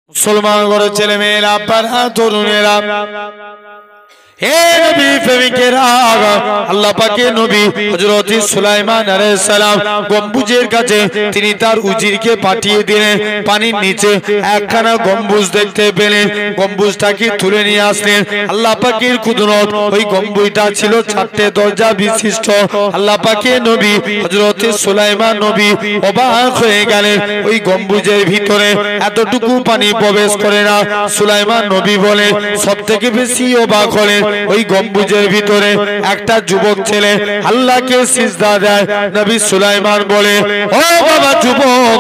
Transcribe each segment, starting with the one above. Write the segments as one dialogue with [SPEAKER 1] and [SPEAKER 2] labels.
[SPEAKER 1] মুসলমান ঘরের ছেলে মেয়েরা, আব্বারা, তরুণেরা, হে নবী প্রেমিকেরা, আল্লাহ পাকের নবী হযরত সুলাইমান আলাইহিস সালাম গম্বুজের কাছে তিনি তার উজিরকে পাঠিয়ে দিলেন। পানির নিচে একখানা গম্বুজ দেখতে পেলেন। গম্বুজটাকে তুলে নিয়ে আসলেন। আল্লাহ পাকের কুদরত, ওই গম্বুজটা ছিল 4টে দরজা বিশিষ্ট। আল্লাহ পাকের নবী হযরত সুলাইমান নবী অবাক হয়ে গেলেন। ওই গম্বুজের ভিতরে এতটুকু পানি প্রবেশ করে না। সুলাইমান নবী বলে সবথেকে বেশি অবাক হলেন ওই গম্বুজের ভিতরে একটা যুবক ছেলে আল্লাহকে সিজদা দেয়। নবী সুলাইমান বলে, ও বাবা যুবক,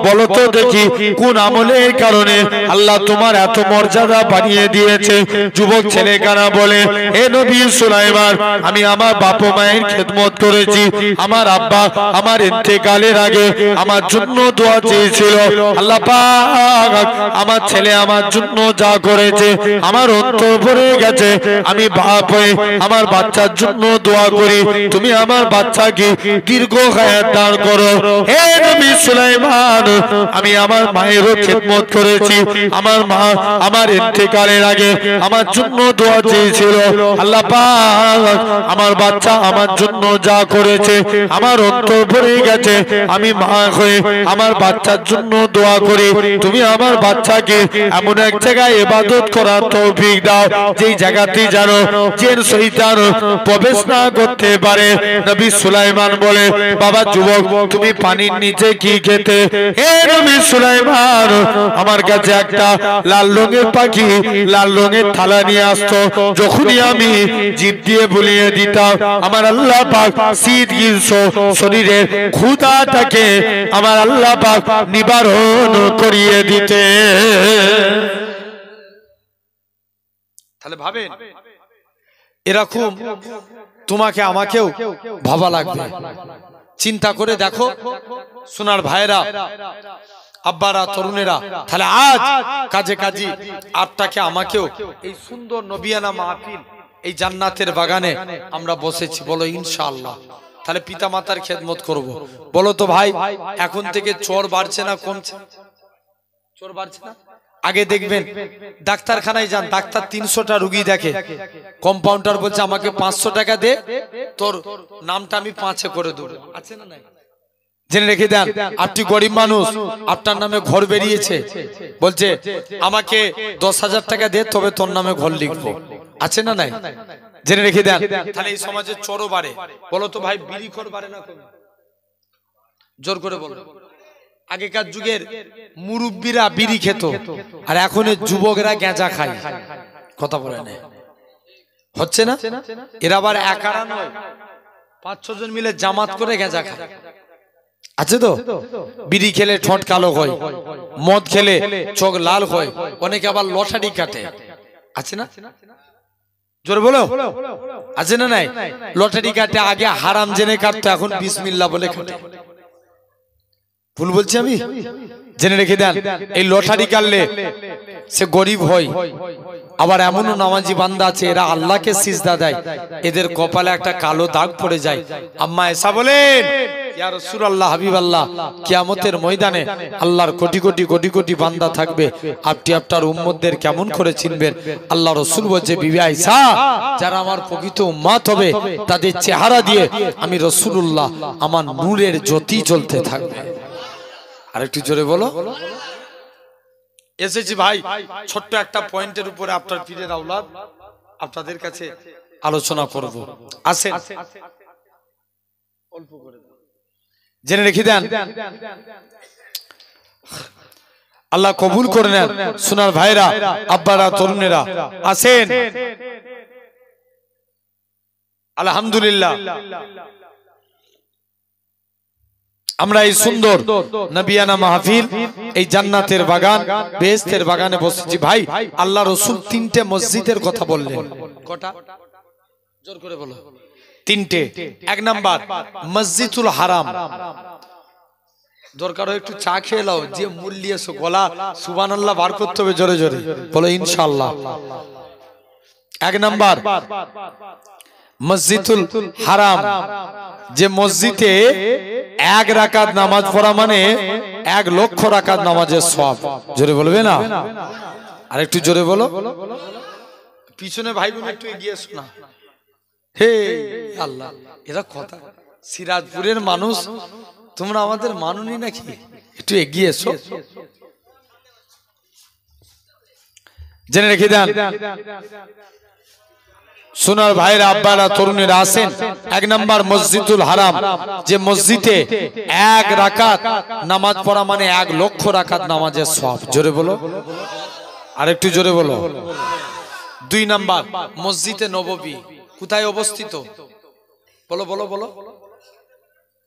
[SPEAKER 1] বলো তো দেখি কোন আমলের কারণে আল্লাহ তোমার এত মর্যাদা বানিয়ে দিয়েছে? যুবক ছেলে কানা বলে, হে নবী সুলাইমান, আমি আমার বাবা মায়ের খেদমত করেছি। আমার আব্বা আমার ইন্তেকালের আগে আমার জন্য দোয়া চেয়েছিল। আল্লাহ পাক আমার ছেলে আমার জন্য যা করেছে আমার অন্তর ভরে গেছে। আমি বাপ হয়ে আমার বাচ্চার জন্য দোয়া করি, তুমি আমার বাচ্চাকে দীর্ঘ হায়াত দান করো। হে নবী সুলাইমান, আমি আমার মায়েরও খেদমত করেছি। আমার মা আমার ইন্তেকালের আগে আমার জন্য দোয়া চেয়েছিল। আল্লাহ পাক আমার বাচ্চা আমার জন্য যা করেছে আমার অন্তর ভরে গেছে। আমি মা হয়ে আমার বাচ্চার জন্য দোয়া করি, তুমি আমার বাচ্চাকে এমন এক জায়গায় ইবাদত করার তৌফিক দাও যেই জায়গাতে জানো জিন শয়তান প্রবেশ না করতে পারে। নবী সুলাইমান বলে, বাবা যুবক, তুমি পানির নিচে কি খেতে? হে নবী সুলাইমান, আমার কাছে একটা লাল রঙের পাখি লাল রঙের থালা নিয়ে আসতো। যখনই আমি জিভ দিয়ে বুলিয়ে দিতাম, আমার আল্লাহ পাক শীত গ্রীষ্ম শরীরের ক্ষুধাটাকে আমার আল্লাহ পাক নিবারণ করিয়ে দিতে। তাহলে ভাবেন, এরকম তোমাকে আমাকেও ভাবা লাগবে। চিন্তা করে দেখো সোনার ভাইরা, আব্বারা, তরুণেরা, তাহলে আজ কাজে কাজী আপনাকে আমাকেও এই সুন্দর নবিয়ানা মাহফিল, এই জান্নাতের বাগানে আমরা বসেছি। বলো ইনশাআল্লাহ। তাহলে পিতা মাতার খেদমত করব। বলো তো ভাই, এখন থেকে চোর বাড়ছে না কমছে? চোর বাড়ছে না? আগে দেখবেন ডাক্তারখানায় যান, ডাক্তার 300টা রুগী দেখে, কম্পাউন্ডার বলছে আমাকে 500 টাকা দে, তোর নামটা আমি 5-এ করে দেব। আছে না নাই? জেনে রেখে দেন, আপনি গরিব মানুষ, আপনার নামে ঘর বেরিয়েছে, বলছে আমাকে 10,000 টাকা দে, তবে তোর নামে ঘর লিখবো। আছে না নাই? জেনে রেখে দেন। তাহলে এই সমাজে চোরও বাড়ে। বলো তো ভাই, বিড়িখোর বাড়ে না কমে? জোর করে বলো। আগেকার যুগের মুরব্বীরা বিড়ি খেত, আর এখনের যুবকরা গেঁজা খায়। কথা বলে না, হচ্ছে না? এরা আবার একারা নয়, 5-6 জন মিলে জামাত করে গেঁজা খায়। আছে তো? বিড়ি খেলে ঠোঁট কালো হয়, মদ খেলে চোখ লাল হয়, অনেকে আবার লটারি কাটে। আছে না? জোরে বলো, আছে না নাই? লটারি কাটে, আগে হারাম জেনে কাটতো, এখন বিসমিল্লাহ বলে কাটে। ভুল বলছি আমি? জেনে রেখে দেন, এই লটারি কাটলে সে গরিব হয়। আবার এমনও নামাজি বান্দা আছে, এরা আল্লাহকে সিজদা দেয়, এদের কপালে একটা কালো দাগ পড়ে যায়। আম্মা এসা বলেন, ইয়া রাসূলুল্লাহ, হাবিবাল্লাহ, কিয়ামতের ময়দানে আল্লাহর কোটি কোটি কোটি কোটি বান্দা থাকবে, আপনি আপনার উম্মতদের কেমন করে চিনবেন? আল্লাহ রাসূল বলছে, বিবি আয়েশা, যারা আমার প্রকৃত উম্মত হবে তাদের চেহারা দিয়ে আমি রাসূলুল্লাহ আমার নূরের জ্যোতি জ্বলতে থাকবে। আরেকটু জোরে বলো। এসেছি ভাই ছোট্ট একটা পয়েন্টের উপরে, আপনার পীরের আওলাদ আপনাদের কাছে আলোচনা করব। আসেন, অল্প করে জেনে রেখে দেন, আল্লাহ কবুল করে নেন। সোনার ভাইরা, আব্বারা, তরুণেরা, আসেন। আলহামদুলিল্লাহ, আমরা এই সুন্দর নবিয়ানা মাহফিল, এই জান্নাতের বাগান, বেহেশতের বাগানে বসেছি। ভাই, আল্লাহ রাসূল 3টে মসজিদের কথা বললেন। কটা? জোর করে বলো। 3টে। 1 নাম্বার মসজিদুল হারাম। দরকার হয় একটু চা খেয়ে নাও, যে মুল্লিয়েছো গলা সুবহানাল্লাহ বার করতে হবে জোরে জোরে, বলো ইনশাআল্লাহ। 1 নাম্বার মসজিদুল হারাম, যে মসজিদে 1 রাকাত নামাজ পড়া মানে 1 লক্ষ রাকাত নামাজের সওয়াব। জোরে বলবে না? আর একটু জোরে বলো। পিছনে ভাই বোন একটু এগিয়ে শোনা। হে আল্লাহ, এরা কথা সিরাজপুরের মানুষ, তোমরা আমাদের মাননি নাকি? একটু এগিয়ে এসো, জেনে রেখে দেন। সোনার ভাইরা, আব্বারা, তরুণেরা আসেন। 1 নম্বর মসজিদুল হারাম, যে মসজিদে 1 রাকাত নামাজ পড়া মানে 1 লক্ষ রাকাত নামাজের সওয়াব। জোরে বলো, আর একটু জোরে বলো। 2 নম্বর মসজিদে নববী, কোথায় অবস্থিত? বলো বলো বলো।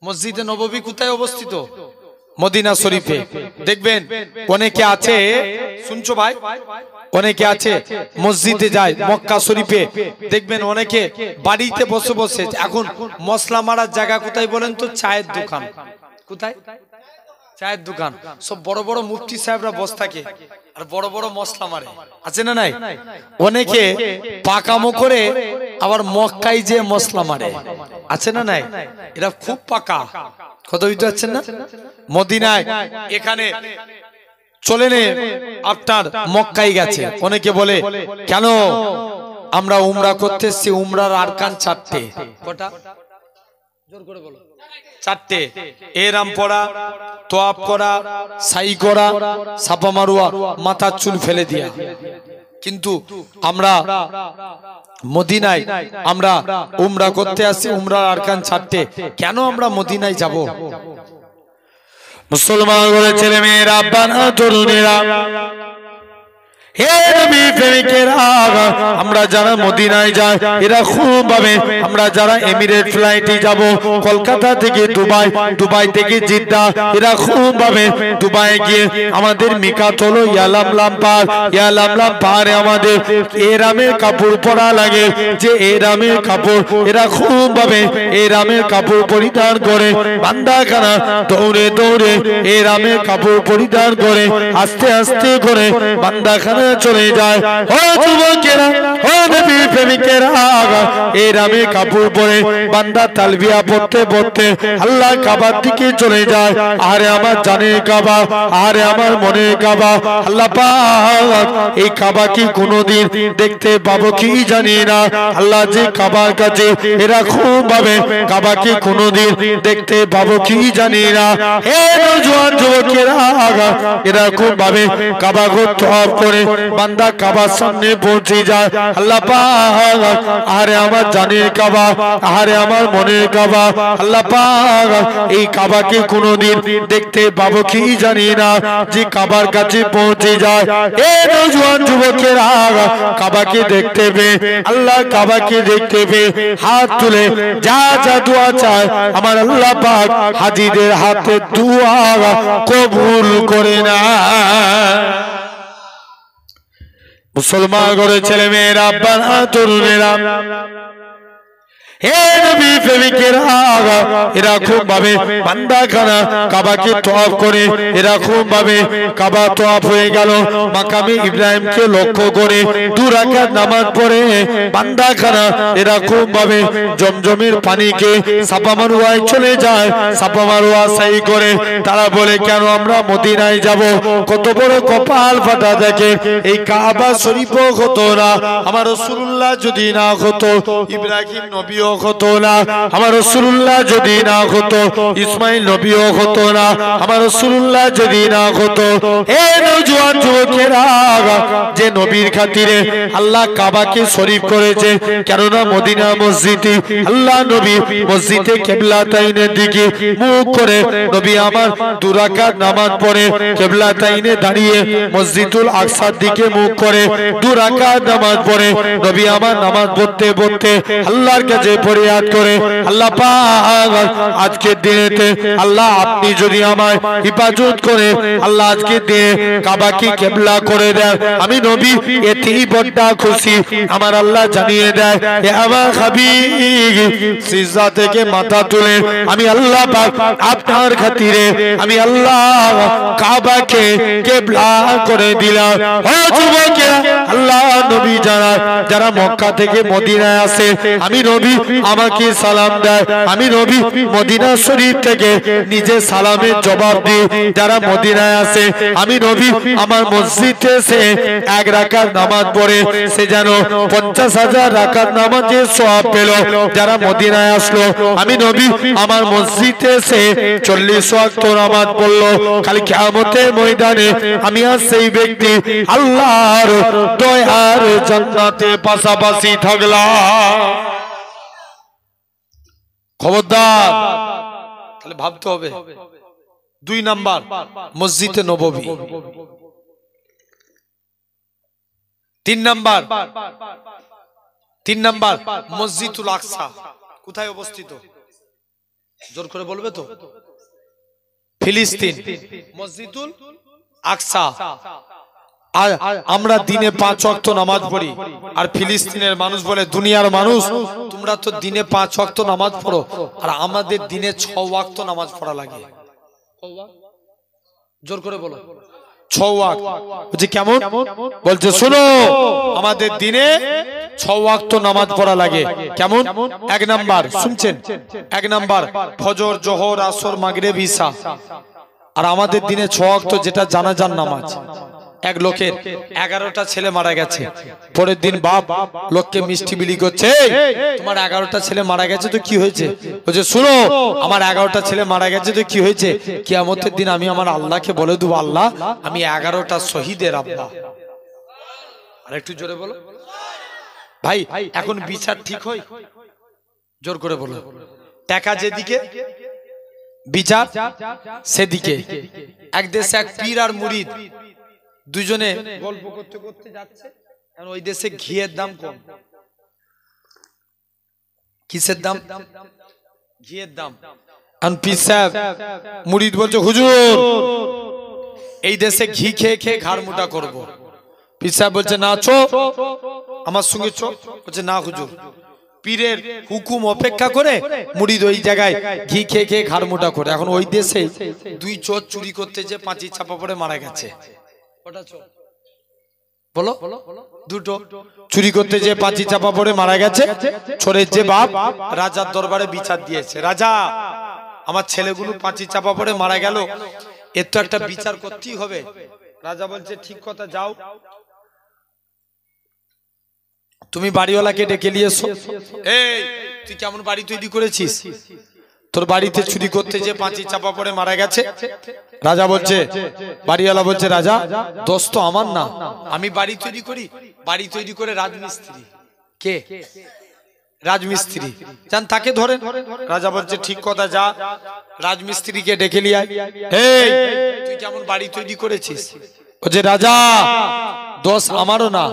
[SPEAKER 1] মসজিদে নববী কোথায় অবস্থিত? মদিনা শরীফে। দেখবেন অনেকে আছে, শুনছো ভাই, অনেকে আছে মসজিদে যায় মক্কা শরীফে, দেখবেন অনেকে বাড়িতে বসে বসে, এখন মশলা মারার জায়গা কোথায় বলেন তো? চায়ের দোকান। কোথায়? চায়ের দোকান। সব বড় বড় মুফতি সাহেবরা বসে থাকে আর বড় বড় মশলা মারে, আছে না নাই? অনেকে পাকামো করে আবার মক্কায় যে মশলা মারে, আছে না নাই? এরা খুব পাকা, কথা বুঝতে পারছেন না? মদিনায় এখানে চলে নে, আপনার মক্কায় গেছে। অনেকে বলে কেন? আমরা উমরা করতে এসেছি, উমরার আরকান 4টে। কটা? জোর করে বলো। 4টে। এহরাম পরা, তোয়াফ করা, সাই করা, সাফা মারওয়া, মাথার চুল ফেলে দিয়া। কিন্তু আমরা মদিনায় আমরা উমরা করতে আসছি, উমরার আরকান 4টে। কেন আমরা মদিনায় যাব? মুসলমান ঘরের ছেলে মেয়েরা, আব্বারা, তরুণেরা, হে নবী প্রেমিকেরা, আমরা যারা মদিনায় যাই এরা খুব ভাবে, আমরা যারা এমিরেট ফ্লাইটে যাব কলকাতা থেকে দুবাই, দুবাই থেকে জিদ্দা, এরা খুব ভাবে দুবাই গিয়ে আমাদের মিকাত হলো ইয়ালামলাম পার, ইয়ালামলাম পারে আমাদের এরামের কাপড় পরা লাগে, যে এরামের কাপড় এরা খুব ভাবে এরামের কাপড় পরিধান করে বান্দাখানা দৌড়ে দৌড়ে এরামের কাপড় পরিধান করে আস্তে আস্তে করে বান্দাখানা চলে যায়। ও যুবকেরা, ও নবীর প্রেমিকেরা, এরামের কাপড় পরে বান্দা তালবিয়া পড়তে পড়তে আল্লাহ কাবার দিকে চলে যায়। আরে আমার জানের কাবা, আরে আমার মনের কাবা, আল্লাহ পাক এই কাবা কি কোনোদিন দেখতে পাবো কি জানি না। আল্লাহ যে কাবার কাছে এরা খুব ভাবে কাবা কি কোনোদিন দেখতে পাবো কি জানি না। হে নওজোয়ান যুবকেরা, এরা খুব ভাবে কাবা ঘর তওয়াফ করে বান্দা কাবার সামনে পৌঁছে যায়। আল্লাহ পাক আরে আমার জানের কাবা, আরে আমার মনের কাবা, আল্লাহ পাক এই কাবাকে কোনোদিন দেখতে পাবো কি জানি না, যে কাবার কাছে পৌঁছে যায়। এ নওজোয়ান যুবকেরা, কাবাকে দেখতে পেয়ে, আল্লাহ কাবাকে দেখতে পেয়ে হাত তুলে যা যা দোয়া চায় আমার আল্লাহ পাক হাজিদের হাতে দোয়া কবুল করে না। মুসলমান ঘরের ছেলে মেয়েরা, আব্বারা, তরুণেরা, হে নবী প্রেমিকেরা, এরা খুব ভাবে বান্দাখানা কাবাকে তওয়াফ করে, এরা খুব ভাবে কাবা তওয়াফ হয়ে গেল, মাকামে ইব্রাহিমকে লক্ষ্য করে 2 রাকাত নামাজ পড়ে বান্দাখানা এরা খুব ভাবে জমজমের পানিকে সাফা মারওয়ায় চলে যায়, সাফা মারওয়া সাই করে। তারা বলে কেন আমরা মদিনায় যাব? কত বড় কপাল ফাটা দেখে, এই কাবা শরীফও হতো না আমার রাসূলুল্লাহ যদি না হতো, ইব্রাহিম নবীও হতো না আমার রাসূলুল্লাহ যদি না হতো, ইসমাইল নবীও হতো না আমার রাসূলুল্লাহ যদি না হতো। হে নওজোয়ান যুবকেরা, যে নবীর খাতিরে আল্লাহ কাবাকে শরীফ করেছে, কেননা মদিনা মসজিদে আল্লাহ নবী মসজিদে কিবলাতাইনের দিকে মুখ করে নবী আমার 2 রাকাত নামাজ পড়ে কিবলাতাইনে দাঁড়িয়ে মসজিদুল আকসার দিকে মুখ করে 2 রাকাত নামাজ পড়ে নবী আমার নামাজ পড়তে পড়তে আল্লাহর কাছে ফরিয়াদ করে, আল্লাহ পাক আজকের দিনেতে আল্লাহ আপনি যদি আমায় হিফাজত করে আল্লাহ আজকের দিনে কাবাকে কিবলা করে দেন, আমি নবী এতেই বড় খুশি। আমার আল্লাহ জানিয়ে দেয়, হে আমার হাবিব, সিজদা থেকে মাথা তুলে আমি আল্লাহ পাক আপনার খাতিরে আমি আল্লাহ কাবাকে কিবলা করে দিলাম। ও যুবকেরা, আল্লাহ নবী যারা যারা মক্কা থেকে মদিনায় আসে আমি নবী আমাকে সালাম দেয়, আমি নবী মদিনা শরীফ থেকে নিজে সালামের জবাব দিই। যারা মদিনায় আসে আমি নবী আমার মসজিদে এসে এক রাকাত নামাজ পড়ে সে যেন 50,000 রাকাত নামাজের সওয়াব পেল। যারা মদিনায় আসলো আমি নবী আমার মসজিদে এসে 40 ওয়াক্ত নামাজ পড়লো। খালি কিয়ামতের ময়দানে আমি আর সেই ব্যক্তি আল্লাহর দয়ার জান্নাতে পাশাপাশি থাকলাম। খবরদার, তাহলে ভাবতে হবে। 2 নাম্বার মসজিদে নববী, 3 নাম্বার মসজিদুল আকসা কোথায় অবস্থিত? জোর করে বলবে তো? ফিলিস্তিন মসজিদুল আকসা। আর আমরা দিনে 5 ওয়াক্ত নামাজ পড়ি, আর ফিলিস্তিনের মানুষ বলে দুনিয়ার মানুষ তোমরা তো দিনে 5 ওয়াক্ত নামাজ পড়ো, আর আমাদের দিনে 6 ওয়াক্ত নামাজ পড়া লাগে। জোর করে বলো 6 ওয়াক্ত। বলছে কেমন? বলছে শোনো, আমাদের দিনে 6 ওয়াক্ত নামাজ পড়া লাগে। কেমন? 1 নাম্বার শুনছেন, 1 নাম্বার ফজর, জোহর, আসর, মাগরিব, ঈশা। আর আমাদের দিনে 6 ওয়াক্ত যেটা জানাজার নামাজ। এক লোকের 11টা ছেলে মারা গেছে, পরের দিন বাপ লোককে মিষ্টি বিলি করছে, তোমার 11টা ছেলে মারা গেছে তো কি হয়েছে? বলছে শুনো, আমার 11টা ছেলে মারা গেছে তো কি হয়েছে? কিয়ামতের দিন আমি আমার আল্লাহকে বলে দেবো, আল্লাহ আমি 11টা শহীদের আব্বা। আর একটু জোরে বলো ভাই, এখন বিচার ঠিক হয়? জোর করে বলো। টাকা যেদিকে বিচার সেদিকে। এক দেশে এক পীর আর মুরিদ দুজনে গল্প করতে করতে যাচ্ছে, কারণ ওই দেশে ঘিয়ের দাম কম। কিসের দাম? ঘিয়ের দাম। আর পীর সাহেব মুরিদ বলছে হুজুর এই দেশে ঘি খেয়ে খেয়ে ঘাড় মোটা করবো। পীর সাহেব বলছে না, চো আমার সঙ্গে চো। বলছে না হুজুর, পীরের হুকুম অপেক্ষা করে মুরিদ ওই জায়গায় ঘি খেয়ে খেয়ে ঘাড় মোটা করে। এখন ওই দেশে 2 চোর চুরি করতে যে 5 চাপা পড়ে মারা গেছে। বলো, 2টো চুরি করতে যে 5 চাপা পড়ে মারা গেছে। চোরের যে বাপ রাজার দরবারে বিচার দিয়েছে, রাজা আমার ছেলেগুলো 5 চাপা পড়ে মারা গেল, এর তো একটা বিচার করতেই হবে। রাজা বলছে ঠিক কথা, যাও তুমি বাড়িওয়ালাকে ডেকে নিয়ে এসো। এই তুই কেমন বাড়ি তৈরি করেছিস? তোর বাড়িতে চুরি করতে যে 5 চাপা পড়ে মারা গেছে। রাজা বলছে, বাড়িওয়ালা বলছে রাজা দোষ তো আমার না, আমি বাড়ি তৈরি করি, বাড়ি তৈরি করে রাজমিস্ত্রি। কে? রাজমিস্ত্রি। জান তাকে ধরেন। রাজা বলছে ঠিক কথা, যা রাজমিস্ত্রিকে ডেকে নিয়ে আয়। এই তুই কেমন বাড়ি তৈরি করেছিস? বলছে রাজা দোষ আমারও না,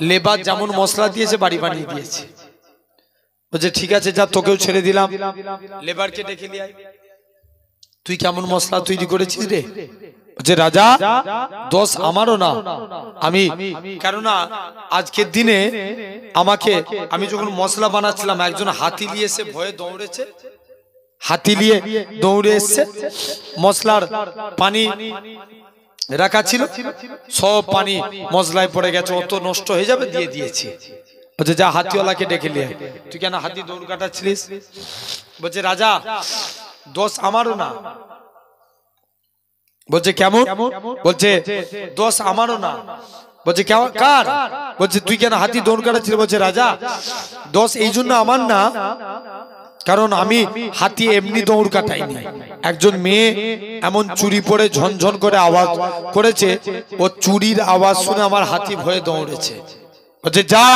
[SPEAKER 1] লেবার যেমন মশলা দিয়েছে বাড়ি বানিয়ে দিয়েছে। বলছে ঠিক আছে, যা তোকেও ছেড়ে দিলাম, লেবারকে ডেকে নিয়ে আয়। তুই কেমন মশলা তৈরি করেছিস রে? বলছে রাজা দোষ আমারও না, আমি কেননা আজকের দিনে আমি যখন মশলা বানাচ্ছিলাম একজন হাতি নিয়ে এসে ভয়ে দৌড়েছে, হাতি নিয়ে দৌড়ে এসছে, মশলার পানি রাখা ছিল, সব পানি মশলায় পড়ে গেছে, অত নষ্ট হয়ে যাবে, দিয়ে দিয়েছি। বলছে যা হাতিওয়ালাকে ডেকে নিয়ে। তুই কেন হাতি দৌড় কাটাচ্ছিলিস? বলছে রাজা দোষ আমারও না। বলছে কেমন? বলছে দোষ আমারও না। বলছে কার? বলছে তুই কেন হাতি দৌড় কাটাচ্ছিলি? বলছে রাজা দোষ এই জন্য আমার না, কারণ আমি হাতি এমনি দৌড় কাটাইনি, একজন মেয়ে এমন চুরি পরে ঝনঝন করে আওয়াজ করেছে, ও চুরির আওয়াজ শুনে আমার হাতি ভয়ে দৌড়েছে। বলছে যা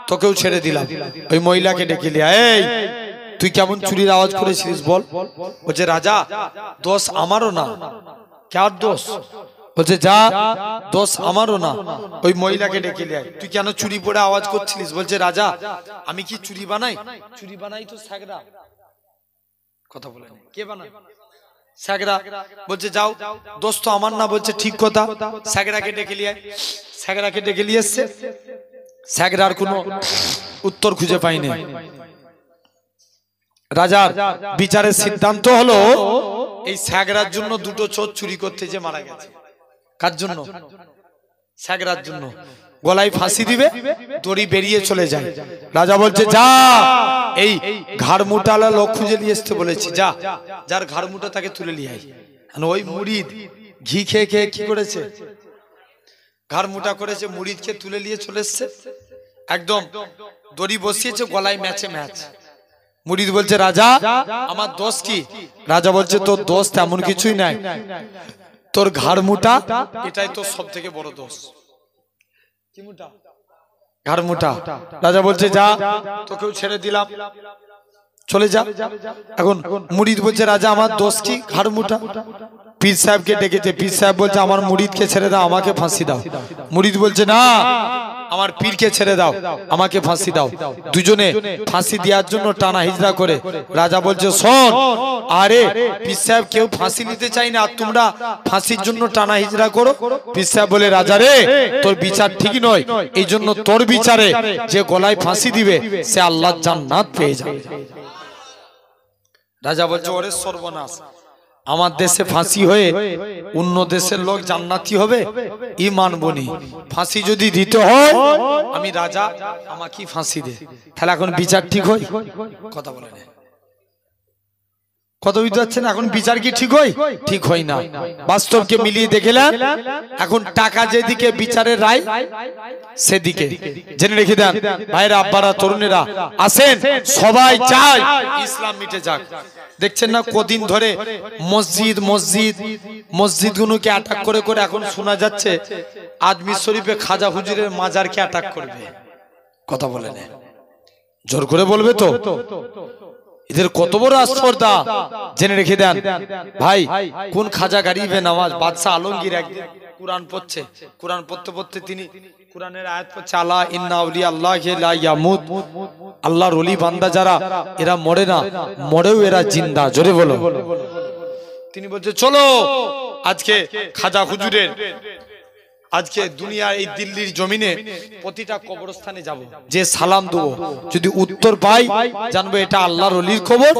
[SPEAKER 1] তোকেও ছেড়ে দিলাম, ওই মহিলাকে ডেকে লিয়া। এই তুই কেমন চুরির আওয়াজ করেছিলিস বল? বলছে রাজা দোষ আমারও না। কার দোষ? বলছে যা দোষ আমারও না, ওই মহিলাকে ডেকে লিয়া। তুই কেন চুরি পরে আওয়াজ করছিলিস? বলছে রাজা আমি কি চুরি বানাই? চুরি বানাই তো স্যাগরা। কথা বলে কে বানায়? স্যাগরা। বলছে যাও দোষ তো আমার না। বলছে ঠিক কথা, স্যাগরাকে ডেকে লিয়া। স্যাগরাকে ডেকে নিয়ে এসছে, স্যাগরার কোনো উত্তর খুঁজে পাইনি। রাজার বিচারের সিদ্ধান্ত হলো এই স্যাগরার জন্য 2টো চোর চুরি করতে যে মারা গেছে। কার জন্য? স্যাগরার জন্য গলায় ফাঁসি দিবে, দড়ি বেরিয়ে চলে যায়। রাজা বলছে যা এই ঘাড় মুটালা লোক খুঁজে নিয়ে আসতে বলেছি, যা যার ঘাড় মুটা তাকে তুলে নিয়ে আয়। ওই মুরিদ ঘি খেয়ে খেয়ে কি করেছে, ঘাড় মুটা করেছে, মুরিদকে তুলে নিয়ে চলে এসছে, একদম দড়ি বসিয়েছে, গলায় ম্যাচে ম্যাচ। মুরিদ বলছে রাজা আমার দোষ কি? রাজা বলছে তোর দোষ তেমন কিছুই নাই, তোর ঘাড় মুটা এটাই তোর সব থেকে বড় দোষ। কি মুটা? ঘাড় মুটা। রাজা বলছে যা তোকেও ছেড়ে দিলাম, চলে যা। এখন মুরিদ বলছে রাজা আমার দোষ কি? ঘাড় মুটা। পীর সাহেবকে ডেকেছে, পীর সাহেব বলছে আমার মুরিদকে ছেড়ে দাও, আমাকে ফাঁসি দাও। মুরিদ বলছে না আমার পীরকে ছেড়ে দাও, আমাকে ফাঁসি দাও। দুজনে ফাঁসি দেওয়ার জন্য টানা হিজড়া করে। রাজা বলছে শোন, আরে পীর সাহেব কেউ ফাঁসি নিতে চাই না, তোমরা ফাঁসির জন্য টানা হিজড়া করো। পীর সাহেব বলে রাজা রে তোর বিচার ঠিক নয়, এই জন্য তোর বিচারে যে গলায় ফাঁসি দিবে সে আল্লাহর জান্নাত পেয়ে যাবে। রাজা বলছে ওরে সর্বনাশ, আমার দেশে ফাঁসি হয়ে অন্য দেশের লোক জান্নাতি হবে, ই মানবনি। ফাঁসি যদি দিতে হয় আমি রাজা, আমাকে ফাঁসি দে। তাহলে এখন বিচার ঠিক হয়? কথা বলে না, কত বুঝতে পারছেন? এখন বিচার কি ঠিক হয়? ঠিক হয় না। বাস্তবকে মিলিয়ে দেখলেন, এখন টাকা যেদিকে বিচারের রায় সেদিকে। জেনে রেখে দেন ভাইরা, আব্বারা, তরুণেরা আসেন, সবাই চায় ইসলাম মিটে যাক। দেখছেন না কদিন ধরে মসজিদগুলোকে অ্যাটাক করে করে এখন শোনা যাচ্ছে আজমির শরীফে খাজা হুজুরের মাজারকে অ্যাটাক করবে। কথা বলে না, জোর করে বলবে তো? এদের কত বড় আস্পর্ধা, জেনে রেখে দেন ভাই। কোন খাজা গরিবে নওয়াজ বাদশাহ আলমগীর একদিন কুরআন পড়ছে, কুরআন পড়তে পড়তে তিনি কুরআনের আয়াত পড়ছে আলা ইন্না আউলিয়া আল্লাহি লা ইয়ামুত, আল্লাহর ওলি বান্দা যারা এরা মরে না, মরেও এরা জিন্দা। জোরে বলো। তিনি বলছে চলো আজকে খাজা হুজুরের, আজকে দুনিয়ার এই দিল্লির জমিনে প্রতিটা কবরস্থানে যাব, যে সালাম দেবো যদি উত্তর পাই জানবো এটা আল্লাহর ওলির খবর,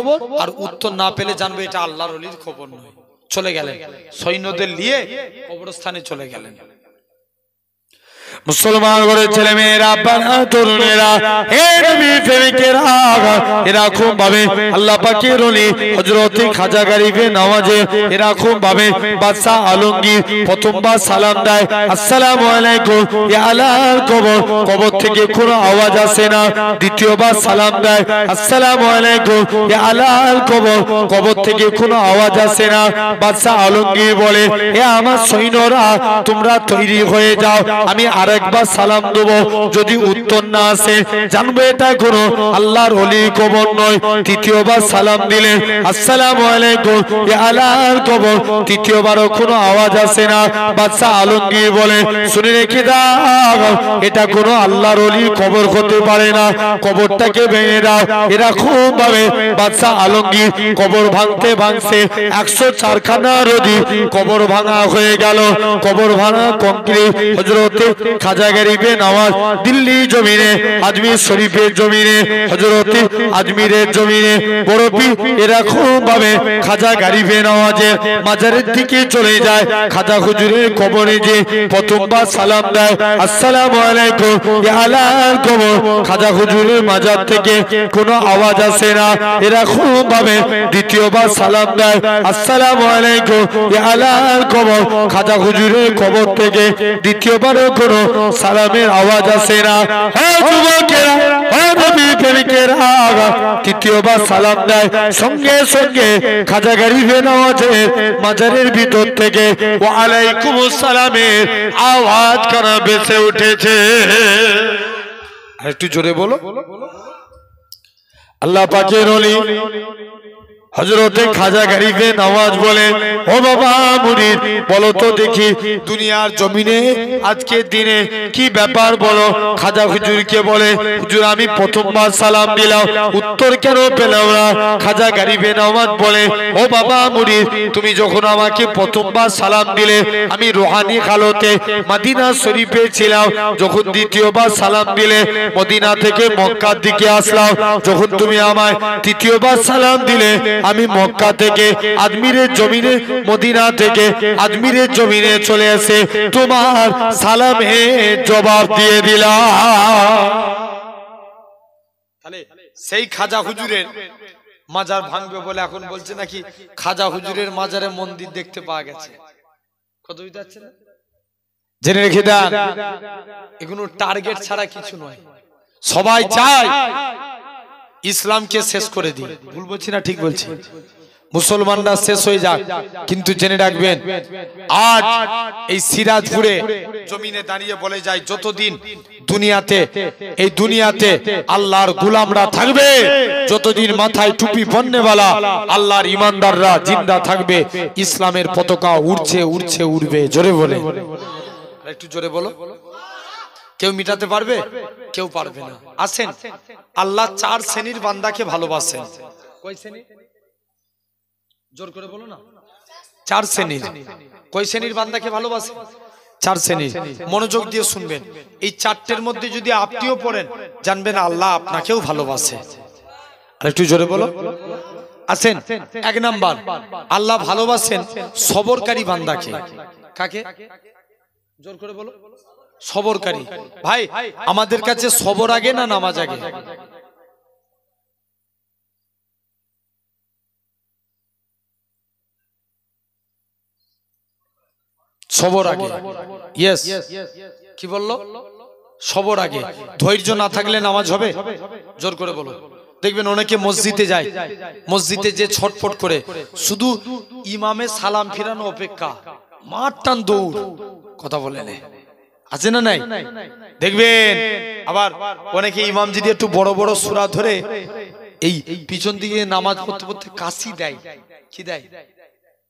[SPEAKER 1] আর উত্তর না পেলে জানবো এটা আল্লাহর ওলির খবর নয়। চলে গেলেন, সৈন্যদের নিয়ে কবরস্থানে চলে গেলেন। মুসলমান ঘরের ছেলে মেয়েরা, তরুণেরা, হে নবী প্রেমিকেরা, এরকম ভাবে আল্লাহ পাকের ওলি হযরত খাজা গরিবে নওয়াজে এরকম ভাবে বাদশা আলমগীর প্রথমবার সালাম দেয়, আসসালামু আলাইকুম ইয়া আলাল কবর। কবর থেকে কোনো আওয়াজ আসে না। দ্বিতীয়বার সালাম দেয়, আসসালামু আলাইকুম ইয়া আলাল কবর। কবর থেকে কোনো আওয়াজ আসে না। বাদশা আলমগীর বলে হে আমার সৈন্যরা, তোমরা তৈরি হয়ে যাও, আমি আরেকবার সালাম দেব, যদি উত্তর না আসে জানবো এটা কোনো আল্লাহর ওলির কবর নয়। তৃতীয়বার সালাম দিলেন, আসসালামু আলাইকুম ইয়া আলাল কবর। তৃতীয়বারও কোনো আওয়াজ আসে না। বাদশা আলমগীর বলে শুনে রেখে দাও, এটা কোনো আল্লাহর ওলির কবর হতে পারে না, কবরটাকে ভেঙে দাও। এরকম ভাবে বাদশা আলমগীর কবর ভাঙতে ভাঙতে 104 খানা রোদি কবর ভাঙা হয়ে গেল। কবর ভাঙা কমপ্লিট। হযরত খাজা গরিবে নওয়াজ দিল্লি জমিনে, আজমির শরীফের জমিনে, হযরত আজমিরের জমিনে বড় পীর এরকম ভাবে খাজা গরিবে নওয়াজের মাজারের দিকে চলে যায়। খাজা হুজুরের কবরে যে প্রথমবার সালাম দেয়, আসসালামু আলাইকুম ইয়া আলাল কবর। খাজা হুজুরের মাজার থেকে কোনো আওয়াজ আসে না। এরকম ভাবে দ্বিতীয়বার সালাম দেয়, আসসালামু আলাইকুম ইয়া আলাল কবর। খাজা হুজুরের কবর থেকে দ্বিতীয়বারও কোনো সালামের আওয়াজ আসে না। হে যুবকেরা, হে নবী প্রেমিকেরা, তৃতীয়বার সালাম দেয়, সঙ্গে সঙ্গে খাজা গরিবে নওয়াজের মাজারের ভিতর থেকে ওয়া আলাইকুমুস সালামের আওয়াজ কানা ভেসে উঠেছে। আর একটু জোরে বলো। আল্লাহ পাকের ওলি হযরত খাজা গরিবে নওয়াজ বলে ও বাবা মুরিদ, বলো তো দেখি দুনিয়ার জমিনে আজকে দিনে কি ব্যাপার বলো। খাজা হুজুরকে বলে হুজুর আমি প্রথমবার সালাম দিলাম, উত্তর কেন পেলাম না? খাজা গরিবে নওয়াজ বলে ও বাবা মুরিদ, তুমি যখন আমাকে প্রথমবার সালাম দিলে আমি রুহানি হালতে মদিনা শরীফে ছিলাম। যখন দ্বিতীয়বার সালাম দিলে মদিনা থেকে মক্কার দিকে আসলাম। যখন তুমি আমায় তৃতীয়বার সালাম দিলে আমি মক্কা থেকে আজমিরের জমিনে মদিনা থেকে আজমিরের জমিনে চলে এসে তোমার সালামের জবাব দিয়ে দিলাম। তাহলে সেই খাজা হুজুরের মাজার ভাঙবে বলে এখন বলছে নাকি খাজা হুজুরের মাজারে মন্দির দেখতে পাওয়া গেছে। কত বুঝতে পারছেন? জেনে রেখে দেন, এগুলো টার্গেট ছাড়া কিছু নয়। সবাই চায় ইসলামকে শেষ করে দিই। ভুল বলছি না ঠিক বলছি? মুসলমানরা শেষ হয়ে যাক, কিন্তু জেনে রাখবেন আজ এই সিরাজপুরে জমিনে দাঁড়িয়ে বলে যায় যতদিন দুনিয়াতে এই দুনিয়াতে আল্লাহর গোলামরা থাকবে, যতদিন মাথায় টুপি পরনেওয়ালা আল্লাহর ইমানদাররা জিন্দা থাকবে, ইসলামের পতাকা উড়ছে উড়ছে উড়বে। জোরে বলে, একটু জোরে বলো। কেউ মিটাতে পারবে? কেউ পারবে না। আসেন, আল্লাহ 4 শ্রেণীর বান্দাকে ভালোবাসেন। কয় শ্রেণী? জোর করে বলো না। 4 শ্রেণীর। কয় শ্রেণীর বান্দাকে ভালোবাসেন? 4 শ্রেণীর। মনোযোগ দিয়ে শুনবেন। এই 4টের মধ্যে যদি আপনিও পড়েন, জানবেন আল্লাহ আপনাকেও ভালোবাসে। আর একটু জোরে বলো। আসেন, 1 নাম্বার, আল্লাহ ভালোবাসেন সবরকারী বান্দাকে। কাকে? জোর করে বলো। সবরকারী। ভাই, আমাদের কাছে সবর আগে না নামাজ আগে? সবর আগে। ইয়েস, কি বললো? সবর আগে। ধৈর্য না থাকলে নামাজ হবে? জোর করে বলো। দেখবেন অনেকে মসজিদে যায়, মসজিদে যে ছটফট করে, শুধু ইমামে সালাম ফিরানো অপেক্ষা, মাঠ টান দৌড়। কথা বলেন আছে না নাই? দেখবেন আবার অনেকে ইমাম যদি একটু বড় বড় সূরা ধরে এই পিছন দিকে নামাজ পড়তে পড়তে কাশি দেয়। কি দেয়?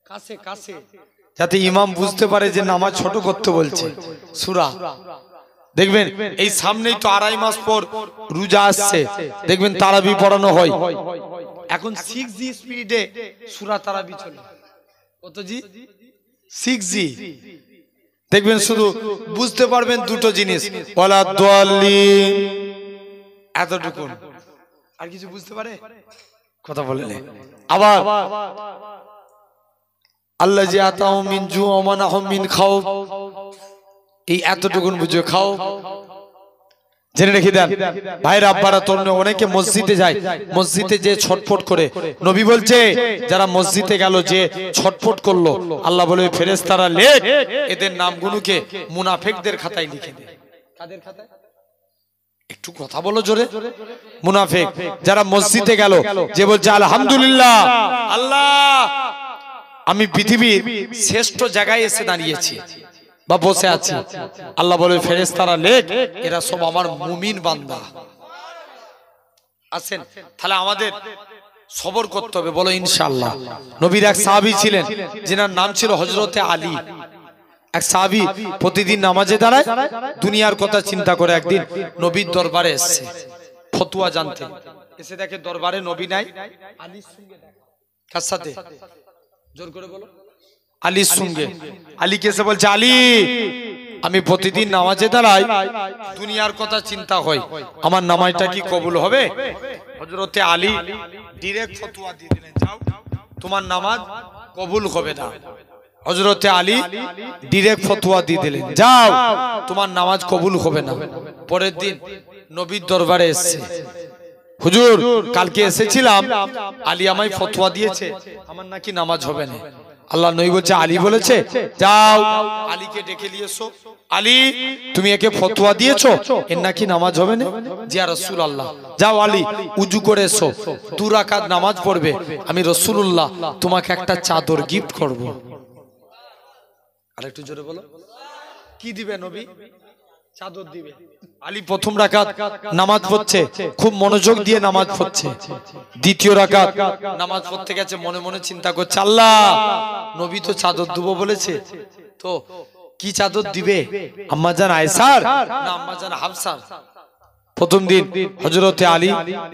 [SPEAKER 1] কাশে কাশে, যাতে ইমাম বুঝতে পারে যে নামাজ ছোট করতে বলছে সূরা। দেখবেন এই সামনেই তো 2.5 মাস পর রোজা আসছে, দেখবেন তারাবি পড়ানো হয়। এখন 6G স্পিডে সূরা তারাবি চলে। কত জি? 6G। দেখবেন শুধু বুঝতে পারবেন দুটো জিনিস, ওয়ালা দাল্লিন, এতটুকু, আর কিছু বুঝতে পারে? কথা বলেন। আবার আল্লাহ জি আতাহু মিন জু ওয়া মানাহুম মিন খাউফ, এই এতটুকু বুঝে খাও। জেনে রেখে দেন ভাইরা, আব্বারা, তরুণ, অনেকে মসজিদে যায়, মসজিদে যে ছটফট করে, নবী বলছে যারা মসজিদে গেল যে ছটফট করলো, আল্লাহ বলে ফেরেশতারা লেখ এদের নামগুলোকে মুনাফিকদের খাতায় লিখে দে। কাদের খাতায়? একটু কথা বলো জোরে। মুনাফিক যারা মসজিদে গেল, যে বলছে আলহামদুলিল্লাহ, আল্লাহ আমি পৃথিবীর শ্রেষ্ঠ জায়গায় এসে দাঁড়িয়েছি বা বসে আছি, আল্লাহ বলে ফেরেশতারা লেখ এরা সব আমার মুমিন বান্দা। আছেন, তাহলে আমাদের সবর করতে হবে, বলো ইনশাআল্লাহ। নবীর এক সাহাবী ছিলেন, যিনার নাম ছিল হযরতে আলী। এক সাহাবী প্রতিদিন নামাজে দাঁড়ায়, দুনিয়ার কথা চিন্তা করে একদিন নবীর দরবারে এসেছে ফতোয়া জানতে। এসে দেখে দরবারে নবী নাই, আলীর সঙ্গে দেখা। কার সাথে? জোর করে বলো। আলীর সঙ্গে। আলীকে এসে বলছে, আলী আমি প্রতিদিন নামাজে দাঁড়াই, দুনিয়ার কথা চিন্তা হয়, আমার নামাজটা কি কবুল হবে? হযরতে আলী ডাইরেক্ট ফতোয়া দিয়ে দিলেন, যাও তোমার নামাজ কবুল হবে না। হযরতে আলী ডাইরেক্ট ফতোয়া দিয়ে দিলেন, যাও তোমার নামাজ কবুল হবে না। পরের দিন নবীর দরবারে এসেছে, হুজুর কালকে এসেছিলাম, আলী আমায় ফতোয়া দিয়েছে আমার নাকি নামাজ হবে না। আল্লাহ নবী বলছে, আলী বলেছে, যাও আলীকে ডেকে নিয়ে এসো। আলী তুমি একে ফতোয়া দিয়েছো এর নাকি নামাজ হবে না? জি ইয়া রাসূলুল্লাহ। যাও আলী উযু করে এসো, 2 রাকাত নামাজ পড়বে, আমি রাসূলুল্লাহ তোমাকে একটা চাদর গিফট করব। আরেকটু জোরে বলো। কি দিবে নবী? চাদর দিবে। আলী প্রথম রাকাত নামাজ পড়ছে, খুব মনোযোগ দিয়ে নামাজ পড়ছে। দ্বিতীয় রাকাত নামাজ পড়তে গেছে, মনে মনে চিন্তা করছে, আল্লাহ নবী তো চাদর দেবো বলেছে, তো কি চাদর দিবে? আম্মাজান আয়েশার না আম্মাজান হাফসার? প্রথম দিন হযরতে আলী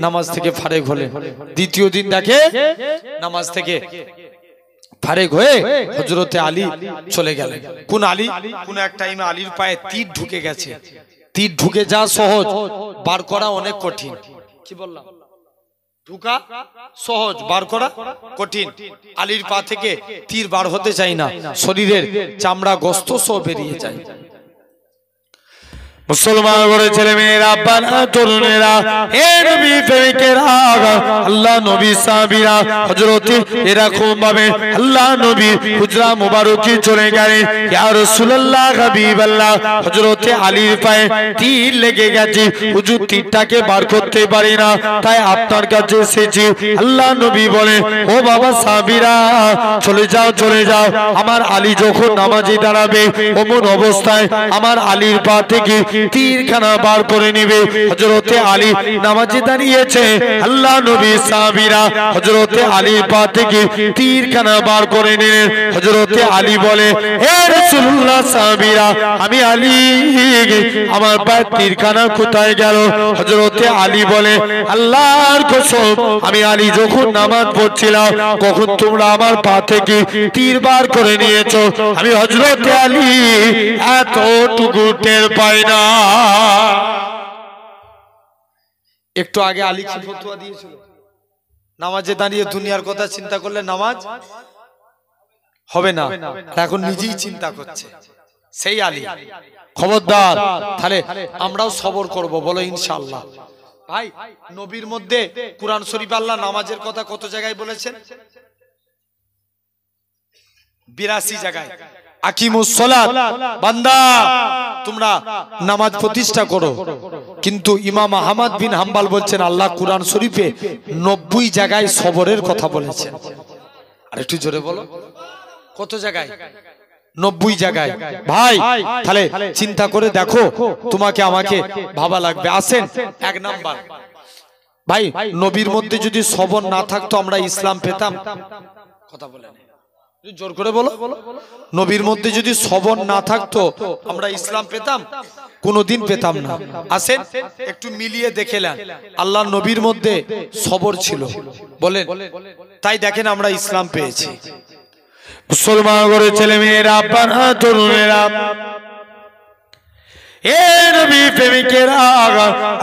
[SPEAKER 1] নামাজ থেকে ফারেক হলেন। দ্বিতীয় দিন দেখে নামাজ থেকে ফারেক হয়ে হযরতে আলী চলে গেলেন। কোন আলী? কোন এক টাইমে আলীর পায়ে তীর ঢুকে গেছে। তীর ঢুকে যা সহজ, বার করা অনেক কঠিন। কি বললাম? ঢুকা সহজ, বার করা কঠিন। আলীর পা থেকে তীর বার হতে চাই না, শরীরের চামড়া গোস্ত সব বেরিয়ে যায়। মুসলমান করে ছেলে মেয়েরা, বানা তরুণেরা, হে নবী প্রেমিকেরা, আল্লাহ নবী সাহাবীরা, হযরতে এরকম ভাবে আল্লাহ নবী হুজরা মুবারকি চলে গেলেন। ইয়া রাসূলুল্লাহ হাবিবাল্লাহ, হযরতে আলীর পায়ে তীর লেগে গেছে, হুজুর তীরটাকে বার করতে পারি না, তাই আপনার কাছে এসেছি। আল্লাহ নবী বলে, ও বাবা সাহাবীরা, চলে যাও চলে যাও, আমার আলী যখন নামাজে দাঁড়াবে অমন অবস্থায় আমার আলীর পা থেকে তীরখানা বার করে নেবে। হযরতে আলী নামাজে দাঁড়িয়েছে, আল্লাহ নবী সাহাবীরা হযরতে আলীর পা থেকে তীরখানা বার করে নিলেন। হযরতে আলী বলে, হে রাসূলুল্লাহ, সাহাবীরা, আমি আলী, আমার পায়ে তীরখানা কোথায় গেল? হযরতে আলী বলে, আল্লাহর কসম, আমি আলী যখন নামাজ পড়ছিলাম কখন তোমরা আমার পা থেকে তীর বার করে নিয়েছো, আমি হযরতে আলী এতটুকু টের পাই না। একটু আগে আলী কি ফতোয়া দিয়েছিল? নামাজে দাঁড়িয়ে দুনিয়ার কথা চিন্তা করলে নামাজ হবে না, এখন নিজেই চিন্তা করছে সেই আলী। খবরদার, তাহলে আমরাও সবর করব, বলো ইনশাআল্লাহ। ভাই, নবীর মধ্যে কুরআন শরীফ আল্লাহ নামাজের কথা কত জায়গায় বলেছেন? 82 জায়গায়। আকিমুস সালাত, বান্দা তোমরা নামাজ প্রতিষ্ঠা করো। কিন্তু ইমাম আহমদ বিন হাম্বল বলছেন আল্লাহ কুরআন শরীফে 90 জায়গায় সবরের কথা বলেছেন। আর একটু জোরে বলো, কত জায়গায়? 90 জায়গায়। ভাই, তাহলে চিন্তা করে দেখো, তোমাকে আমাকে ভাবা লাগবে। আসেন, এক নাম্বার, ভাই নবীর মধ্যে যদি সবর না থাকতো আমরা ইসলাম পেতাম? কথা বলেন, জোর করে বলো। নবীর মধ্যে যদি সবর না থাকতো আমরা ইসলাম পেতাম? কোনোদিন পেতাম না। আসেন একটু মিলিয়ে দেখেলেন, আল্লাহ নবীর মধ্যে সবর ছিল, বলেন, তাই দেখেন আমরা ইসলাম পেয়েছি। মুসলমান করে ছেলে মেয়েরা, বানা তরুণেরা, এ নবী প্রেমিকেরা,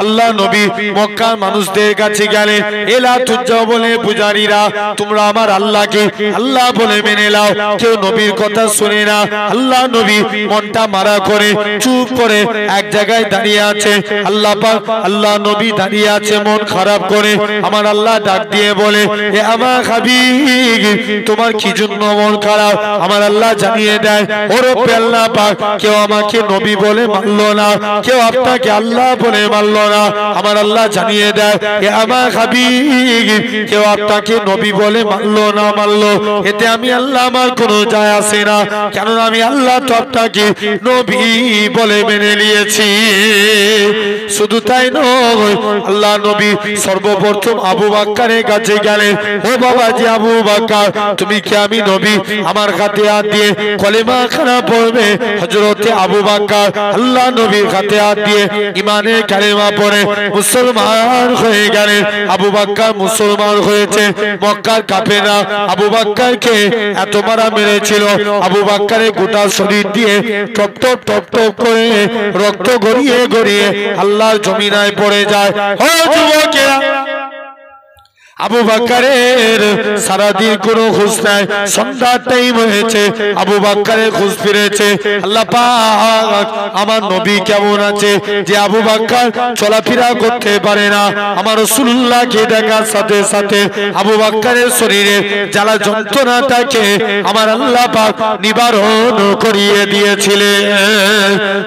[SPEAKER 1] আল্লাহ নবী মক্কার মানুষদের কাছে গেলেন, এলা তুজ্জা বলে পূজারীরা, তোমরা আমার আল্লাহকে আল্লাহ বলে মেনে নাও। কেউ নবীর কথা শুনে না। আল্লাহ নবী মনটা মারা করে চুপ করে এক জায়গায় দাঁড়িয়ে আছে। আল্লাহ পাক, আল্লাহ নবী দাঁড়িয়ে আছে মন খারাপ করে। আমার আল্লাহ ডাক দিয়ে বলে, এ আমার হাবিব, তোমার কি জন্য মন খারাপ? আমার আল্লাহ জানিয়ে দেয়, ওরে আল্লাহ পাক, কেউ আমাকে নবী বলে মানলো না, কেউ আপনাকে আল্লাহ বলে মানলো না। আমার আল্লাহ জানিয়ে দেয়, এ আমার হাবিব, কেউ আপনাকে নবী বলে মানলো না মানলো, এতে আমি আল্লাহ আমার কোনো যায় আসে না, কেননা আমি আল্লাহ তো আপনাকে নবী বলে মেনে নিয়েছি। শুধু তাই নয়, আল্লাহ নবী সর্বপ্রথম আবু বকরের কাছে গেলেন, ও বাবা জি আবু বকর, তুমি কি আমি নবী? আমার হাতে হাত দিয়ে কলেমা খানা পড়বে। হযরতে আবু বকর আল্লাহ নবীর হাতে হাত দিয়ে ঈমানের কালেমা পড়ে মুসলমান হয়ে গেলেন। আবু বকর মুসলমান হয়েছে। মক্কার কাফেররা আবু বকরকে এত মারা মেরেছিল, আবু বকরের গোটা শরীর দিয়ে টপ টপ টপ টপ করে রক্ত গড়িয়ে গড়িয়ে আল্লাহর জমিনায় পড়ে যায়। ও যুবকেরা, আবু বকরের সারাদিন কোনো খোঁজ নাই, সন্ধ্যার টাইম হয়েছে, আবু বকরের খোঁজ ফিরেছে। আল্লাহ পাক আমার নবী কেমন আছে যে আবু বকর চলাফেরা করতে পারে না? আমার রাসূলুল্লাহকে দেখার সাথে সাথে আবু বকরের শরীরে জ্বালা যন্ত্রণাটাকে আমার আল্লাহ পাক নিবারণ করিয়ে দিয়েছিলেন।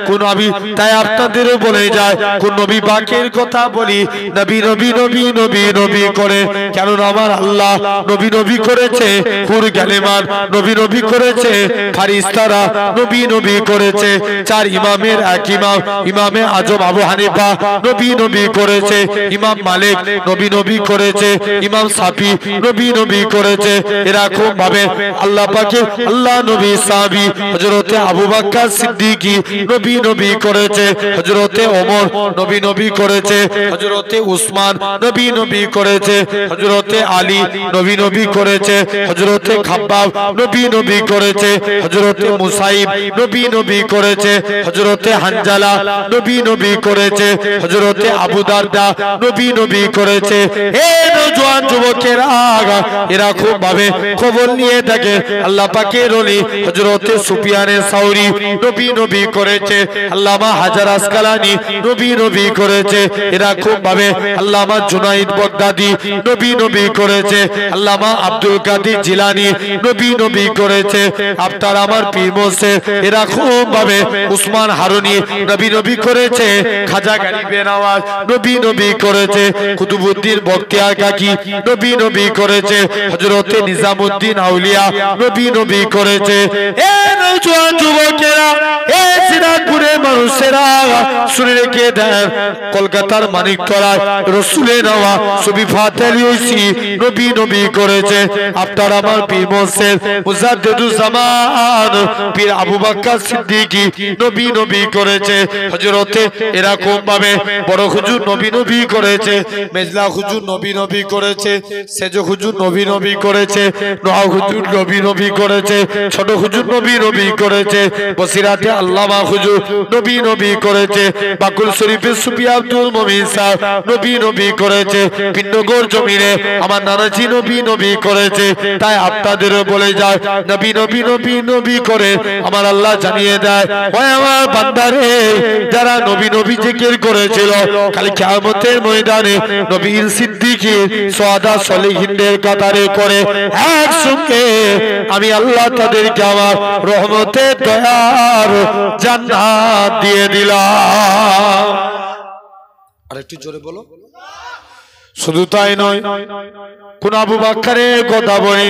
[SPEAKER 1] কোন আমি তাই আপনাদেরও বলে যায়, কোন নবী পাকের কথা বলি, নবী নবী নবী নবী নবী করে, কেননা আমার আল্লাহ নবী নবী করেছে পুর গালেমান, নবী নবী করেছে ফারিস্তারা, নবী নবী করেছে চার ইমামের এক ইমাম, ইমামে আজম আবু হানিফা নবী নবী করেছে, ইমাম মালিক নবী নবী করেছে, ইমাম শাফি নবী নবী করেছে। এরকম ভাবে আল্লাহ পাকে আল্লাহ নবী সাহাবী হযরতে আবু বকর সিদ্দিকী নবী নবী করেছে, হযরতে ওমর নবী নবী করেছে, হযরতে উসমান নবী নবী করেছে, হযরতে আলী নবী নবী করেছে, হযরতে খাব্বাব নবী নবী করেছে, হযরতে মুসাইব নবী নবী করেছে, হযরতে হানজালা নবী নবী করেছে, হযরতে আবু দারদা নবী নবী করেছে। হে নওজোয়ান যুবকেরা, এরা খুব ভাবে খবর নিয়ে থাকে। আল্লাহ পাকের ওলি হযরতে সুফিয়ানে সাউরি নবী নবী করেছে, আল্লামা হাজার আসকালানি নবী নবী করেছে। এরা খুব ভাবে আল্লামা জুনাইদ বাগদাদি নবী নবী করেছে, আল্লামা আব্দুল কাদের জিলানী নবী নবী করেছে। আপনার আমার পীর মোর্শেদ এরা খুব ভাবে উসমান হারুনি নবী নবী করেছে, খাজা গরিবে নওয়াজ নবী নবী করেছে, কুতুবউদ্দিন বখতিয়ার কাকি নবী নবী করেছে, হযরতে নিজামউদ্দিন আউলিয়া নবী নবী করেছে। এ নওজোয়ান যুবকেরা, এ সিরাজপুরের মানুষেরা শুনে রেখে দেন, কলকাতার মানিকতলায় রাসূলের নেওয়া ছবি ফাতেলি ওসি নবী নবী করেছে। আপনার আমার পীর মোর্শেদ মুজাদ্দিদুজ জামান পীর আবু বকর সিদ্দিকী নবী নবী করেছে। হযরতে এরকম ভাবে বড় হুজুর নবী নবী করেছে, মেজলা হুজুর নবী নবী করেছে, সেজ হুজুর নবী নবী করেছে, নোয়া হুজুর নবী নবী করেছে, ছোট হুজুর নবী নবী করেছে, বসিরাতে আল্লামা হুজুর নবী নবী করেছে, বাকুল শরীফের সুফি আব্দুল মুমিন সাহেব নবী নবী করেছে, পিন্নগর জমিনে আমার নানাজি নবী নবী করেছে। তাই আপনাদেরও বলে যায়, নবী নবী নবী নবী করে আমার আল্লাহ জানিয়ে দেয়, ওই আমার বান্দারে যারা নবী নবী জিকির করেছিল, কাল কিয়ামতের ময়দানে নবীর সিদ্দিকী সুহাদা সলিহিনদের কাতারে করে একসঙ্গে আমি আল্লাহ তাদেরকে আমার রহমতের দয়ার জান্নাত দিয়ে দিলাম। আরেকটু জোরে বলো। শুধু তাই নয়, কোন আবু বকরের কথা বলে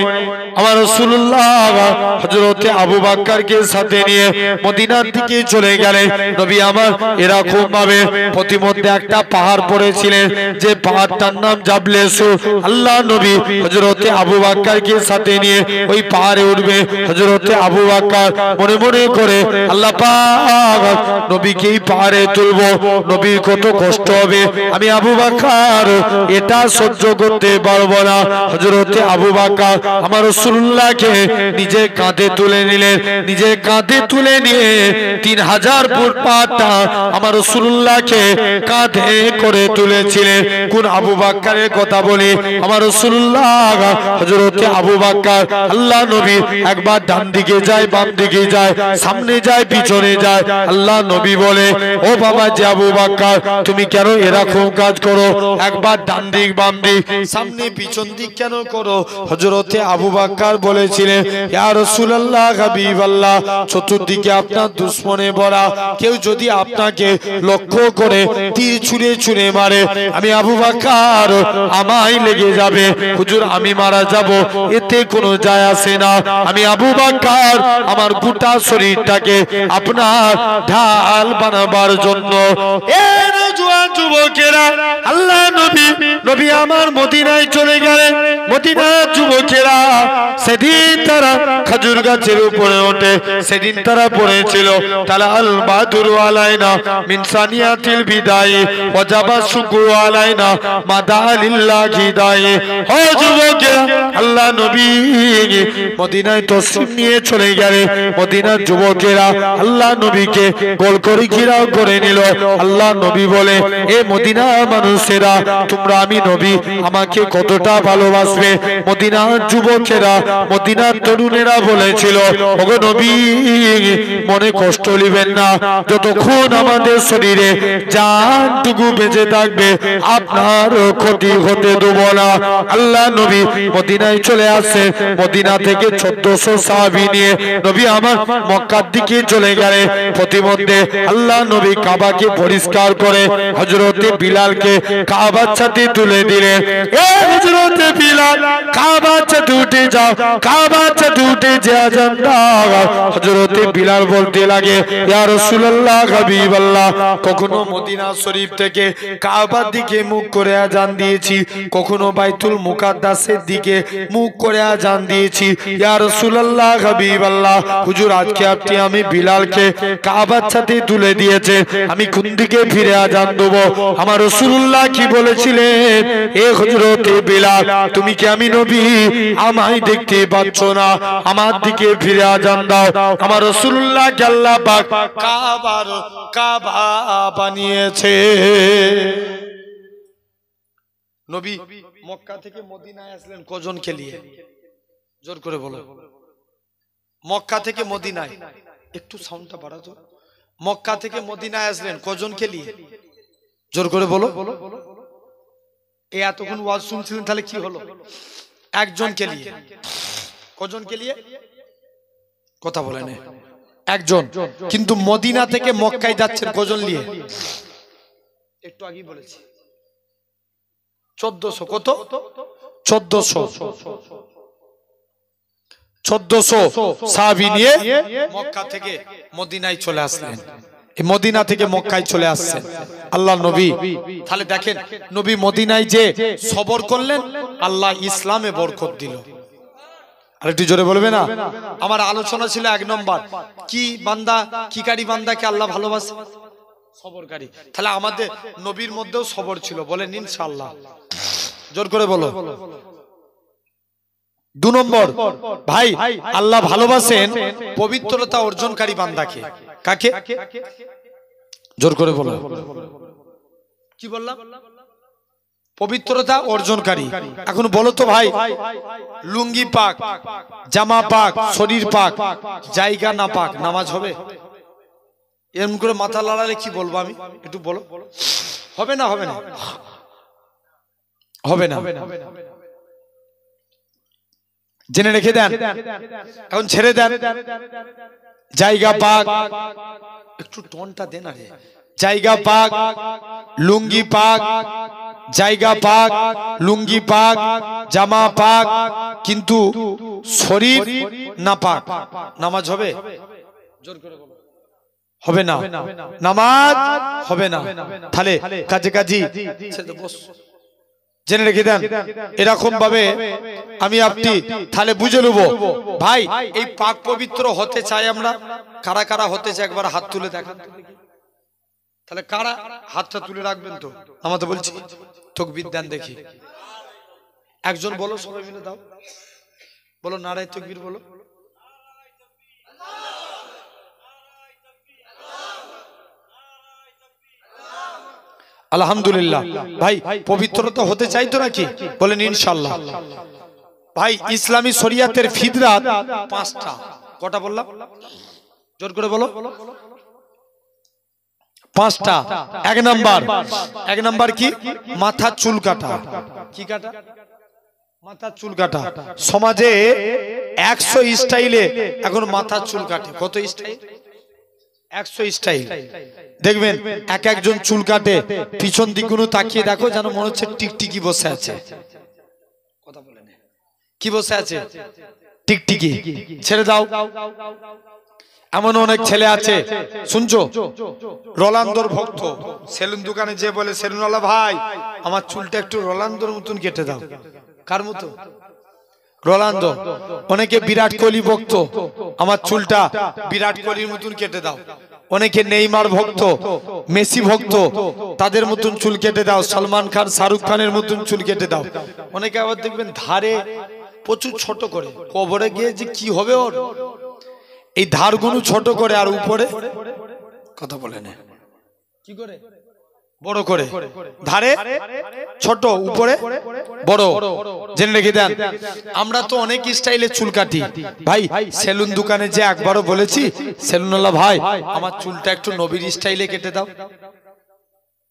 [SPEAKER 1] আমার রাসূলুল্লাহ হযরতে আবু বকরকে সাথে নিয়ে মদিনার দিকে চলে গেলেন। নবী আমার এরকম ভাবে প্রতিমধ্যে একটা পাহাড় পড়েছিলেন, যে পাহাড়টার নাম জাবলে সুর। আল্লাহ নবী হযরতে আবু বকরকে সাথে নিয়ে ওই পাহাড়ে উঠবে। হযরতে আবু বকর মনে মনে করে, আল্লাহ পাক নবীকে এই পাহাড়ে তুলবো, নবীর কত কষ্ট হবে, আমি আবু বকর এটা সহ্য করতে পারবো না। হযরতে আবু বকর আমার রাসূলুল্লাহকে নিজে কাঁধে তুলে নিলেন, নিজে কাঁধে তুলে নিয়ে 3000 ফুট পাহাড়টা আমার রাসূলুল্লাহকে কাঁধে করে তুলেছিলেন। কোন আবু বকরের কথা বলি আমার রাসূলুল্লাহ হযরতে আবু বকর আল্লাহ নবী একবার ডান দিকে যায়, বাম দিকে যায়, সামনে যায়, পিছনে যায়। আল্লাহ নবী বলে, ও বাবা যে আবু বকর তুমি কেন এরকম কাজ করো, একবার ডান দিক বাম দিক সামনে পিছন দিক কেন করো? হযরতে আবু বকর বলেছিলেন, ইয়া রাসূলুল্লাহ হাবিবাল্লাহ, চতুর্দিকে আপনার দুশমনে ভরা, কেউ যদি আপনাকে লক্ষ্য করে তীর ছুঁড়ে ছুঁড়ে মারে, আমি আবু বকর আমায় লেগে যাবে, হুজুর আমি মারা যাব, এতে কোনো যায় আসে না। আমি আবু বকর আমার গোটা শরীরটাকে আপনার ঢাল বানাবার জন্য। এ নওজোয়ান যুবকেরা, আল্লাহ নবী নবী আমার মদিনায় চলে গেলেন। মদিনার যুবকেরা সেদিন তারা খেজুর গাছের উপরে ওঠে, সেদিন তারা পড়েছিল তালা আল বাদুরু আলাইনা মিন সানিয়াতিল বিদায়ে ওয়াজাবা শুকরু আলাইনা মাদা লিল্লাহি দায়ে। ও যুবকেরা, আল্লাহ নবী মদিনায় তশরিফ নিয়ে চলে গেলেন। মদিনার যুবকেরা আল্লাহ নবীকে গোল করে ঘেরাও করে নিল। আল্লাহ নবী বলে, এ মদিনার মানুষেরা তোমরা আমি নবী আমাকে কতটা ভালোবাসবে। মদিনার যুবকেরা মদিনার তরুণেরা বলেছিল, ওগো নবী মনে কষ্ট নেবেন না, যতক্ষণ আমাদের শরীরে জানটুকু বেঁচে থাকবে আপনার ক্ষতি হতে দেব না। আল্লাহ নবী মদিনায় চলে আসে। মদিনা থেকে 1400 সাহাবী নিয়ে নবী আমার মক্কার দিকে চলে গেলে প্রতিমধ্যে আল্লাহ নবী কাবাকে পরিষ্কার করে হযরতে বিলালকে কাবার ছাদে তুলে দিলেন। এ হযরতে বিলাল কাবার ছাদে উঠে যাও, কাবার ছাদে উঠে যে আযান দাও। হযরতে বিলাল বলতে লাগে, ইয়া রাসূলুল্লাহ হাবিবাল্লাহ, কখনো মদিনা শরীফ থেকে কাবার দিকে মুখ করে আযান দিয়েছি, কখনো বাইতুল মুকাদ্দাসের দিকে মুখ করে আযান দিয়েছি। ইয়া রাসূলুল্লাহ হাবিবাল্লাহ, হুজুর আজকে আপনি আমি বিলালকে কাবার ছাদে তুলে দিয়েছে, আমি কোন দিকে ফিরে আযান দেব। আমার রাসূলুল্লাহ কি বলেছিলেন, এ হযরতে বিলাল তুমি কি আমি নবী আমায় দেখতে পাচ্ছ না, আমার দিকে ফিরে আজান দাও। আমার রাসূলুল্লাহ কে আল্লাহ পাক কাবা বানিয়েছে। নবী মক্কা থেকে মদিনায় আসলেন কজনকে নিয়ে? জোর করে বলো। মক্কা থেকে মদিনায়, একটু সাউন্ডটা বাড়াতো। মক্কা থেকে মদিনায় আসলেন কজনকে নিয়ে? জোর করে বলো। এই এতক্ষণ ওয়াজ শুনছিলেন, তাহলে কি হলো? একজনকে নিয়ে। কজনকে নিয়ে? কথা বলেন। একজন। কিন্তু মদিনা থেকে মক্কায় যাচ্ছেন কজন নিয়ে? একটু আগেই বলেছি 1400। কত? 1400 সাহাবী নিয়ে মক্কা থেকে মদিনায় চলে আসলেন। এই মদিনা থেকে মক্কায় চলে আসছেন আল্লাহ নবী। তাহলে দেখেন নবী মদিনায় যে সবর করলেন, আল্লাহ ইসলামে বরকত দিল। আর একটু জোরে বলবে না? আমার আলোচনা ছিল 1 নম্বর, কি বান্দা, কি কারি বান্দাকে আল্লাহ ভালোবাসে? সবরকারী। তাহলে আমাদের নবীর মধ্যেও সবর ছিল, বলেন ইনশাআল্লাহ। জোর করে বলো। 2 নম্বর, ভাই আল্লাহ ভালোবাসেন পবিত্রতা অর্জনকারী বান্দাকে। কাকে? জোর করে বলো। কি বললাম? পবিত্রতা অর্জনকারী। এখন বলো তো ভাই, লুঙ্গি পাক, জামা পাক, শরীর পাক, জায়গা না পাক, নামাজ হবে? এরকম করে মাথা লড়ালে কি বলবো আমি? একটু বলো। হবে না? হবে না? হবে না। জেনে রেখে দেন, এখন ছেড়ে দেন। জায়গা পাক, একটু টনটা দেন। আরে জায়গা পাক, লুঙ্গি পাক, জায়গা পাক, লুঙ্গি পাক, জামা পাক, কিন্তু শরীর না পাক, নামাজ হবে? জোর করে বলো। হবে না, নামাজ হবে না। তাহলে কাজে কাজী জেনে রেখে দেন। এরকম ভাবে আমি আপনি তাহলে বুঝে নেব ভাই, এই পাক পবিত্র হতে চাই আমরা। কারা কারা হতে চাই একবার হাত তুলে দেখান। তাহলে কারা হাতটা তুলে রাখবেন তো? আমাদের বলছি তাকবীর দেন দেখি। একজন বলো, সবাই মিলে দাও, বলো নারায়ে তাকবীর বলো। আলহামদুলিল্লাহ। ভাই পবিত্রতা হতে চাই তো নাকি? বলেন ইনশাআল্লাহ। ভাই ইসলামী শরিয়াতের ফিতরাত 5টা। কটা বললাম? জোর করে বলো। 5টা। 1 নাম্বার কি? মাথা চুল কাটা। কি কাটা? মাথা চুল কাটা। সমাজে 100 স্টাইলে এখন মাথা চুল কাটে। কত স্টাইল? 100 স্টাইল। দেখবেন এক একজন চুল কাটে, পিছন দিকগুলো তাকিয়ে দেখো, যেন মনে হচ্ছে টিকটিকি বসে আছে। কথা বলেন, কি বসে আছে? টিকটিকি। ছেড়ে দাও। এমন অনেক ছেলে আছে, শুনছো, রোনালদোর ভক্ত। সেলুন দোকানে যে বলে, সেলুনওয়ালা ভাই আমার চুলটা একটু রোনালদোর মতন কেটে দাও। কার মতো? রোনালদো। অনেকে বিরাট কোহলি ভক্ত, আমার চুলটা বিরাট কোহলির মতন কেটে দাও। অনেকে নেইমার ভক্ত, মেসি ভক্ত, তাদের মতন চুল কেটে দাও। সলমান খান, শাহরুখ খানের মতন চুল কেটে দাও। অনেকে আবার দেখবেন ধারে প্রচুর ছোট করে, কবরে গিয়ে যে কি হবে ওর, এই ধারগুলো ছোট করে, আর উপরে কথা বলে না কি করে বড় করে, ধারে ছোট, উপরে বড়। জেনে রেখে দেন, আমরা তো অনেক স্টাইলে চুল কাটি। ভাই সেলুন দোকানে যে একবারও বলেছি, সেলুনওয়ালা ভাই আমার চুলটা একটু নবীর স্টাইলে কেটে দাও?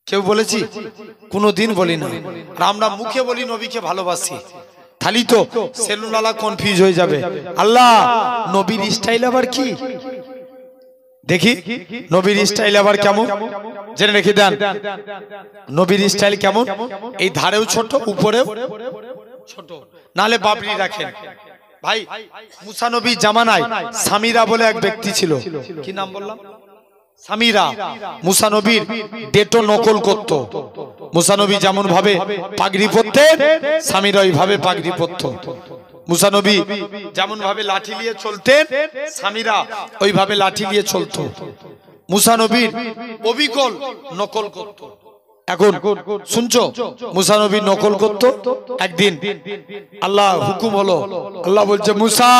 [SPEAKER 1] কেউ বলেছি? কোনোদিন বলি না। আর আমরা মুখে বলি নবীকে ভালোবাসি, তাহলে তো সেলুনওয়ালা কনফিউজ হয়ে যাবে। আল্লাহ নবীর স্টাইল আবার কি? দেখি নবীর স্টাইল আবার কেমন, জেনে রেখে দেন। নবীর স্টাইল কেমন? এই ধারেও ছোট, উপরেও ছোট, নালে বাবরি রাখেন। ভাই মুসা নবী জামানায় সামিরা বলে এক ব্যক্তি ছিল। কি নাম বললাম? সামিরা। মুসা নবীর ডেটো নকল করত। মুসা নবী যেমন ভাবে পাগড়ি পরতেন, সামিরা ওইভাবে পাগড়ি পরত। মুসা নবী যেমন ভাবে লাঠি নিয়ে চলতেন, সামিরা ওইভাবে লাঠি নিয়ে চলতো। মুসা নবীর অবিকল নকল করত। এখন শুনছো মুসা নবী নকল করতো একদিন আল্লাহ হুকুম হলো আল্লাহ বলছে মুসা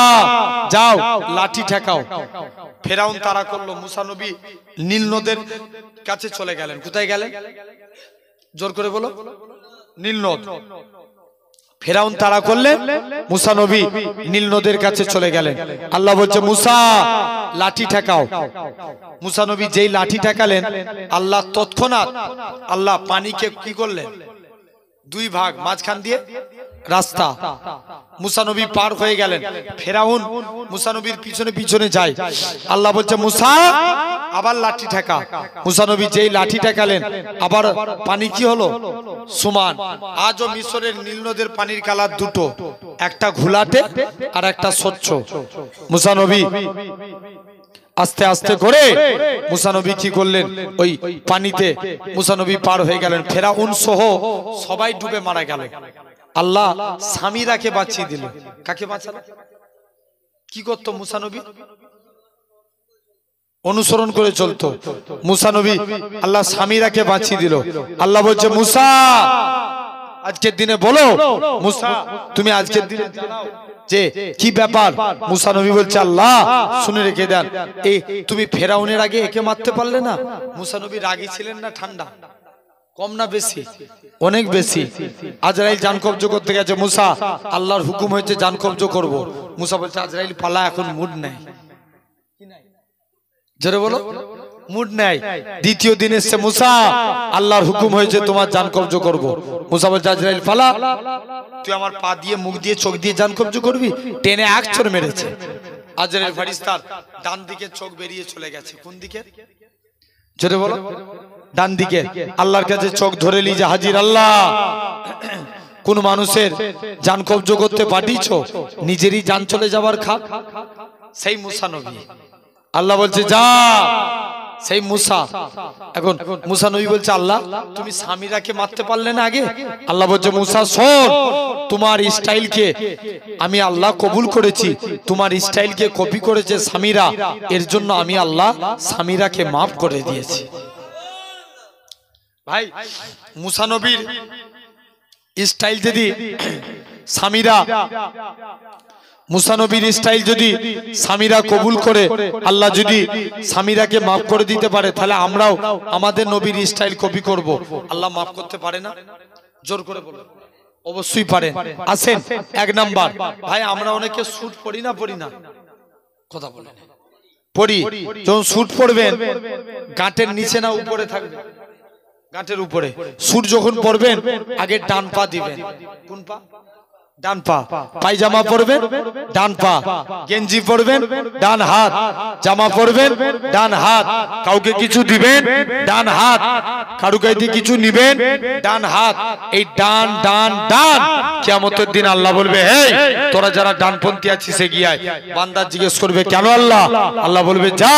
[SPEAKER 1] যাও লাঠি ঠেকাও ফেরাউন তারা করলো মুসা নবী নীল নদের কাছে চলে গেলেন কোথায় গেলেন জোর করে বলো নীল নদ ফেরাউন তারা করলেন মুসা নবী নীল নদের কাছে চলে গেলেন আল্লাহ বলছে মুসা লাঠি ঠেকাও মুসা নবী যেই লাঠি ঠেকালেন আল্লাহ তৎক্ষণাৎ আল্লাহ পানিকে কি করলেন দুই ভাগ মাঝখান দিয়ে রাস্তা মুসা নবী পার হয়ে গেলেন ফেরাউন মুসা নবীর পিছনে পিছনে যায় আল্লাহ বলছে মুসা আবার লাঠি ঠেকা মুসা নবী যেই লাঠি ঠেকালেন আবার পানি কি হলো সমান আজও মিশরের নীল নদের পানির কালার দুটো একটা ঘোলাটে আর একটা স্বচ্ছ মুসা নবী আস্তে আস্তে করে মুসা নবী কি করলেন ওই পানিতে মুসা নবী পার হয়ে গেলেন ফেরাউন সহ সবাই ডুবে মারা গেল আল্লাহ সামিরাকে বাঁচিয়ে দিল কাকে বাঁচালো কি করতো মুসা নবী অনুসরণ করে চলতো মুসা নবী আল্লাহ সামিরাকে বাঁচিয়ে দিল আল্লাহ বলছে মুসা আজকের দিনে বলো মুসা তুমি আজকের দিনে জানাও যে কি ব্যাপার মুসা নবী বলছে আল্লাহ শুনে রেখে দেন এই তুমি ফেরাউনের আগে একে মারতে পারলে না মুসা নবী রাগী ছিলেন না ঠান্ডা কম না বেশি অনেক বেশি আজরাইল জান কবজ করতে গেছে মুসা আল্লাহর হুকুম হয়েছে জান কবজ করব মুসা বলছে আজরাইল পালা এখন মুড নাই জোরে বলো মুড নাই দ্বিতীয় দিন এসে মুসা আল্লাহর হুকুম হয়েছে তোমার জান কবজ করব মুসা বলছে আজরাইল পালা তুই আমার পা দিয়ে মুখ দিয়ে চোখ দিয়ে জান কবজ করবি টেনে এক চড় মেরেছে আজরাইল ফেরেশতার ডান দিকে চোখ বেরিয়ে চলে গেছে কোন দিকে জোরে বলো ডান দিকে আল্লাহর কাছে চোখ ধরে লিজে হাজির আল্লাহ কোন মানুষের জান কবজ করতে পাঠিয়েছো নিজেরই জান চলে যাবার খাক সেই মুসা নবী আল্লাহ বলছে যা সেই মুসা এখন মুসা নবী বলছে আল্লাহ তুমি সামিরাকে মারতে পারলে না আগে আল্লাহ বলছে মুসা শোন তোমার স্টাইলকে আমি আল্লাহ কবুল করেছি তোমার স্টাইলকে কপি করেছে সামিরা এর জন্য আমি আল্লাহ সামিরাকে মাফ করে দিয়েছি ভাই মুসা নবীর স্টাইল যদি সামিরা মুসা নবীর স্টাইল যদি সামিরা কবুল করে আল্লাহ যদি সামিরাকে মাফ করে দিতে পারে তাহলে আমরাও আমাদের নবীর স্টাইল কপি করব আল্লাহ মাফ করতে পারে না জোর করে বলো অবশ্যই পারে আসেন এক নাম্বার ভাই আমরা অনেকে স্যুট পরি না কথা বলেন পরি যখন স্যুট পরবেন গাঁটের নিচে না উপরে থাকবে গাঁটের উপরে স্যুট যখন পরবেন আগে ডান পা দিবেন কোন পা ডান পা পায়জামা পরবেন ডান পা গেঞ্জি পরবেন ডান হাত জামা পরবেন ডান হাত কাউকে কিছু দিবেন ডান হাত কারু কাছে কিছু নিবেন ডান হাত এই ডান ডান ডান কিয়ামতের দিন আল্লাহ বলবে এই তোরা যারা ডানপন্থী আছিস এগিয়ে আয় বান্দা জিজ্ঞেস করবে কেন আল্লাহ আল্লাহ বলবে যা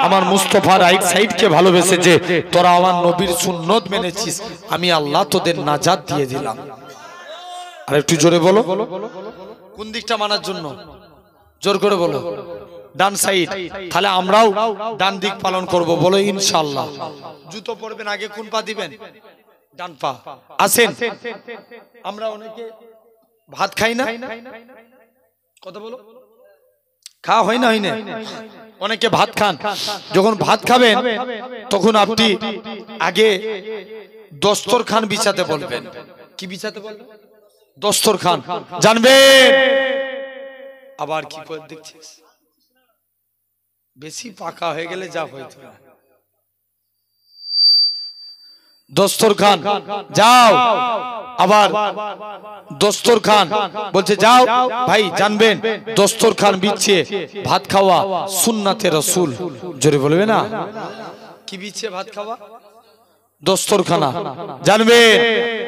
[SPEAKER 1] আমার মুস্তাফা রাইট সাইড কে ভালোবেসেছে তোরা আমার নবীর সুন্নত মেনেছিস আমি আল্লাহ তোদের নাজাত দিয়ে দিলাম আর একটু জোরে বলো কোন দিকটা মানার জন্য জোর করে বলো ডান সাইড তাহলে আমরাও ডান দিক পালন করব বলো ইনশাআল্লাহ জুতো পরবেন আগে কোন পা দিবেন ডান পা আসেন আমরা অনেকে ভাত খাই না কথা বলো খাওয়া হয় না অনেকে ভাত খান যখন ভাত খাবেন তখন আপনি আগে দস্তরখান বিছাতে বলবেন কি বিছাতে বলবেন দস্তরখান জানবেন আবার কি করে দেখছিস বেশি পাকা হয়ে গেলে যা হইতো দস্তরখান যাও আবার দস্তরখান বলছে যাও ভাই জানবেন দস্তরখান বিছিয়ে ভাত খাওয়া সুন্নাতে রাসূল জোরে বলবে না কি বিছিয়ে ভাত খাওয়া দস্তরখানা জানবেন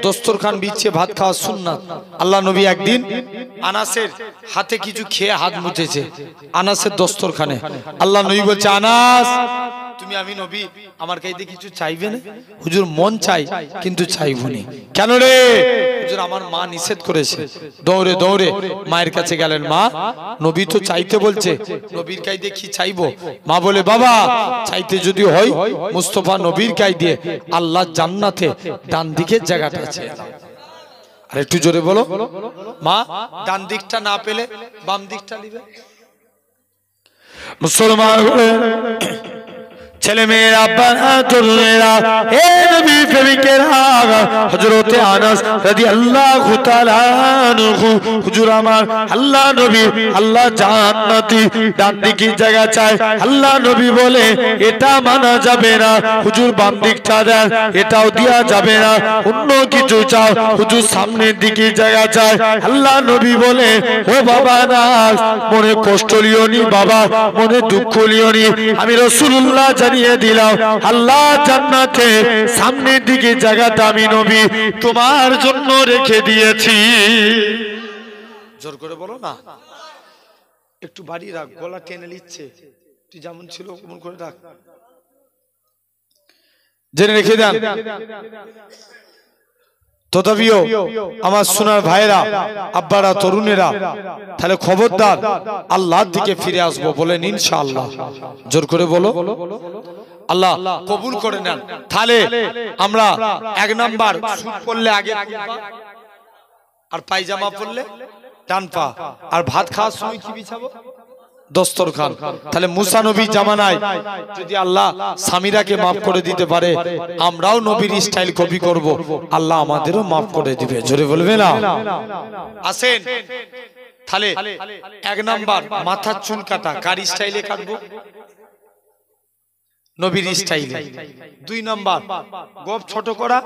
[SPEAKER 1] দস্তরখান বিছিয়ে ভাত খাওয়া সুন্নাত আল্লাহ নবী একদিন আনাসের হাতে কিছু খেয়ে হাত মুছেছে আনাসের দস্তরখানে আল্লাহ নবী বলছে আনাস তুমি আমি নবী আমার কাছে কিছু চাইবে না? হুজুর মন চাই কিন্তু চাইবনি। কেন রে? হুজুর আমার মা নিষেধ করেছে। দৌড়ে দৌড়ে মায়ের কাছে গেলেন, মা নবী তো চাইতে বলছে, নবীর কাছে কি চাইবো? মা বলে, বাবা চাইতে যদি হয় মুস্তাফা নবীর কাছে দিয়ে আল্লাহ জান্নাতে ডান দিকের জায়গাটা আছে। আর একটু জোরে বলো। মা ডান দিকটা না পেলে বাম দিকটা নিবে। মুসলমান ছেলে মেয়েরা, তরুণেরা, হে নবী প্রেমিকেরা, হযরতে আনাস রাদিয়াল্লাহু তাআলা আনহু, হুজুর আমার আল্লাহ নবী আল্লাহ জান্নাতি ডান দিকের জায়গা চায়। আল্লাহ নবী বলে এটা মানা যাবে না, হুজুর বাম দিকটা দেন, এটাও দেয়া যাবে না। অন্য কিছু চাও, হুজুর সামনের দিকে জায়গা চায়। আল্লাহ নবী বলে, ও বাবা নাস, মনে কষ্ট লিও নি বাবা, মনে দুঃখ লিও নি, আমি রাসূলুল্লাহ জানিয়ে দিলাম আল্লাহ জান্নাতে সামনের দিকে জায়গাটা আমি নবী তোমার জন্য রেখে দিয়েছি। জোর করে বলো না, একটু বাড়ি রাখ, গলা টেনে নিচ্ছে, তুই যেমন ছিল ওমন করে রাখ, জেনে রেখে দেন। তথাপিও আমার সোনার ভাইরা, আব্বারা, তরুণেরা, তাহলে খবরদার আল্লাহর দিকে ফিরে আসবো বলেন ইনশাআল্লাহ। জোর করে বলো, আল্লাহ কবুল করে নেন। তাহলে আমরা এক নাম্বার সুট পড়লে আগে আর পায়জামা পড়লে ডান পা, আর ভাত খাওয়ার সময় কি বিছাবো? দস্তরখান। তাহলে মুসা নবী জামানায় যদি আল্লাহ স্বামীরাকে মাফ করে দিতে পারে, আমরাও নবীর স্টাইল কপি করব, আল্লাহ আমাদেরও মাফ করে দিবে। জোরে বলবে না? আসেন তাহলে এক নাম্বার মাথার চুল কাটা কার স্টাইলে কাটবো? নবীর স্টাইলে। দুই নাম্বার গোপ ছোট করা,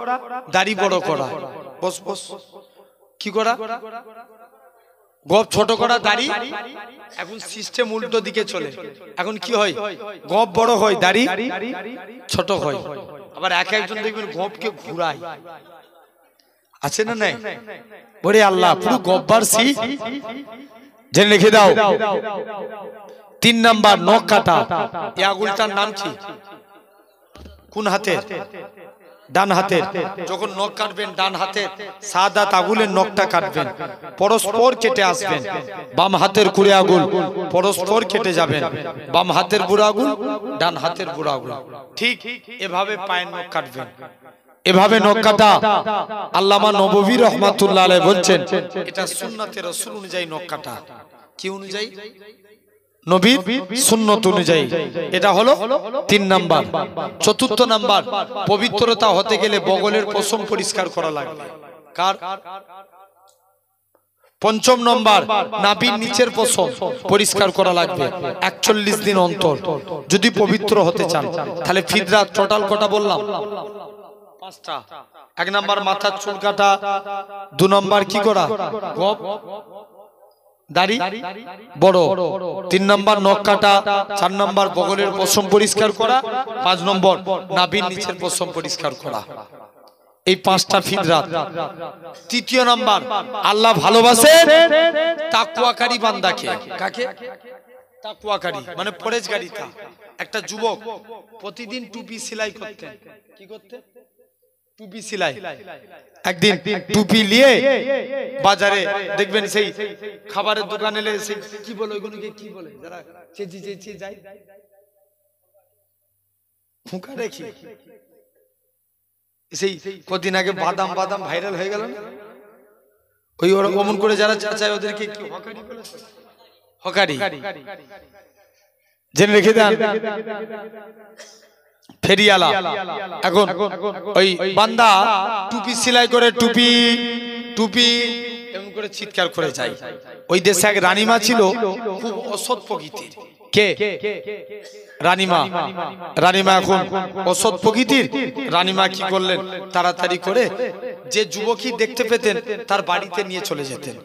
[SPEAKER 1] দাড়ি বড় করা। বস বস, কি করা? গোপ ছোট করা, দাড়ি। এখন সিস্টেম উল্টো দিকে চলে। এখন কি হয়? গোপ বড় হয়, দাড়ি ছোট হয়। আবার এক একজন দেখবেন গোপকে ঘুরায়, আছে না নাই? বলে আল্লাহ পুরো গোপবার সি জেনে রেখে দাও। তিন নাম্বার নখ কাটা। এই আঙুলটার নাম কি? কোন হাতের? ডান হাতের। যখন নখ কাটবেন ডান হাতের সাদা আঙুলের নখটা কাটবেন, পরস্পর কেটে আসবেন। বাম হাতের কুড়ি আঙুল পরস্পর কেটে যাবেন, বাম হাতের বুড়ো আঙুল ডান হাতের বুড়ো আঙুল। ঠিক এভাবে পায়ের নখ কাটবেন। এভাবে নখ কাটা আল্লামা নববী রহমাতুল্লাহ আলাইহি বলছেন এটা সুন্নাতে রাসূল অনুযায়ী নখ কাটা। কি অনুযায়ী? নবীর সুন্নত অনুযায়ী। এটা হলো তিন নাম্বার। চতুর্থ নাম্বার, পবিত্রতা হতে গেলে বগলের পশম পরিষ্কার করা লাগবে। কার? পঞ্চম নম্বর, নাভির নিচের পশম পরিষ্কার করা লাগবে 41 দিন অন্তর যদি পবিত্র হতে চান। তাহলে ফিদরাত টোটাল কটা বললাম? 5টা। এক নাম্বার মাথার চুল কাটা, দু নাম্বার কি করা? গোপ দাড়ি বড়, তিন নাম্বার নখ কাটা, চার নাম্বার বগলের পশম পরিষ্কার করা, 5 নম্বর নাভির নিচের পশম পরিষ্কার করা। এই 5টা ফিদরাত। তৃতীয় নাম্বার, আল্লাহ ভালোবাসেন তাকওয়াকারী বান্দাকে। কাকে? তাকওয়াকারী মানে পরেজগারিতা। একটা যুবক প্রতিদিন টুপি সেলাই করতেন। কি করতেন? টুপি সেলাই। একদিন টুপি নিয়ে বাজারে দেখবেন সেই খাবারের দোকানে কি বলে ওইগুলোকে কি বলে যারা চেঁচিয়ে চেঁচিয়ে যায়, ফুঁকা রেখে। সেই কদিন আগে বাদাম বাদাম ভাইরাল হয়ে গেল না, ওই অমন করে যারা চাচায় ওদেরকে কি হকারি বলেছে? হকারি। জেনে রেখে দেন। ফেরিয়ালা। এখন ওই বান্দা টুপি সেলাই করে টুপি টুপি এমন করে চিৎকার করে যায়। ওই দেশে এক রানীমা ছিল, খুব অসৎ প্রকৃতির। কে? রানীমা। রানীমা এখন অসৎ প্রকৃতির। রানীমা কি করলেন? তাড়াতাড়ি করে যে যুবকই দেখতে পেতেন তার বাড়িতে নিয়ে চলে যেতেন।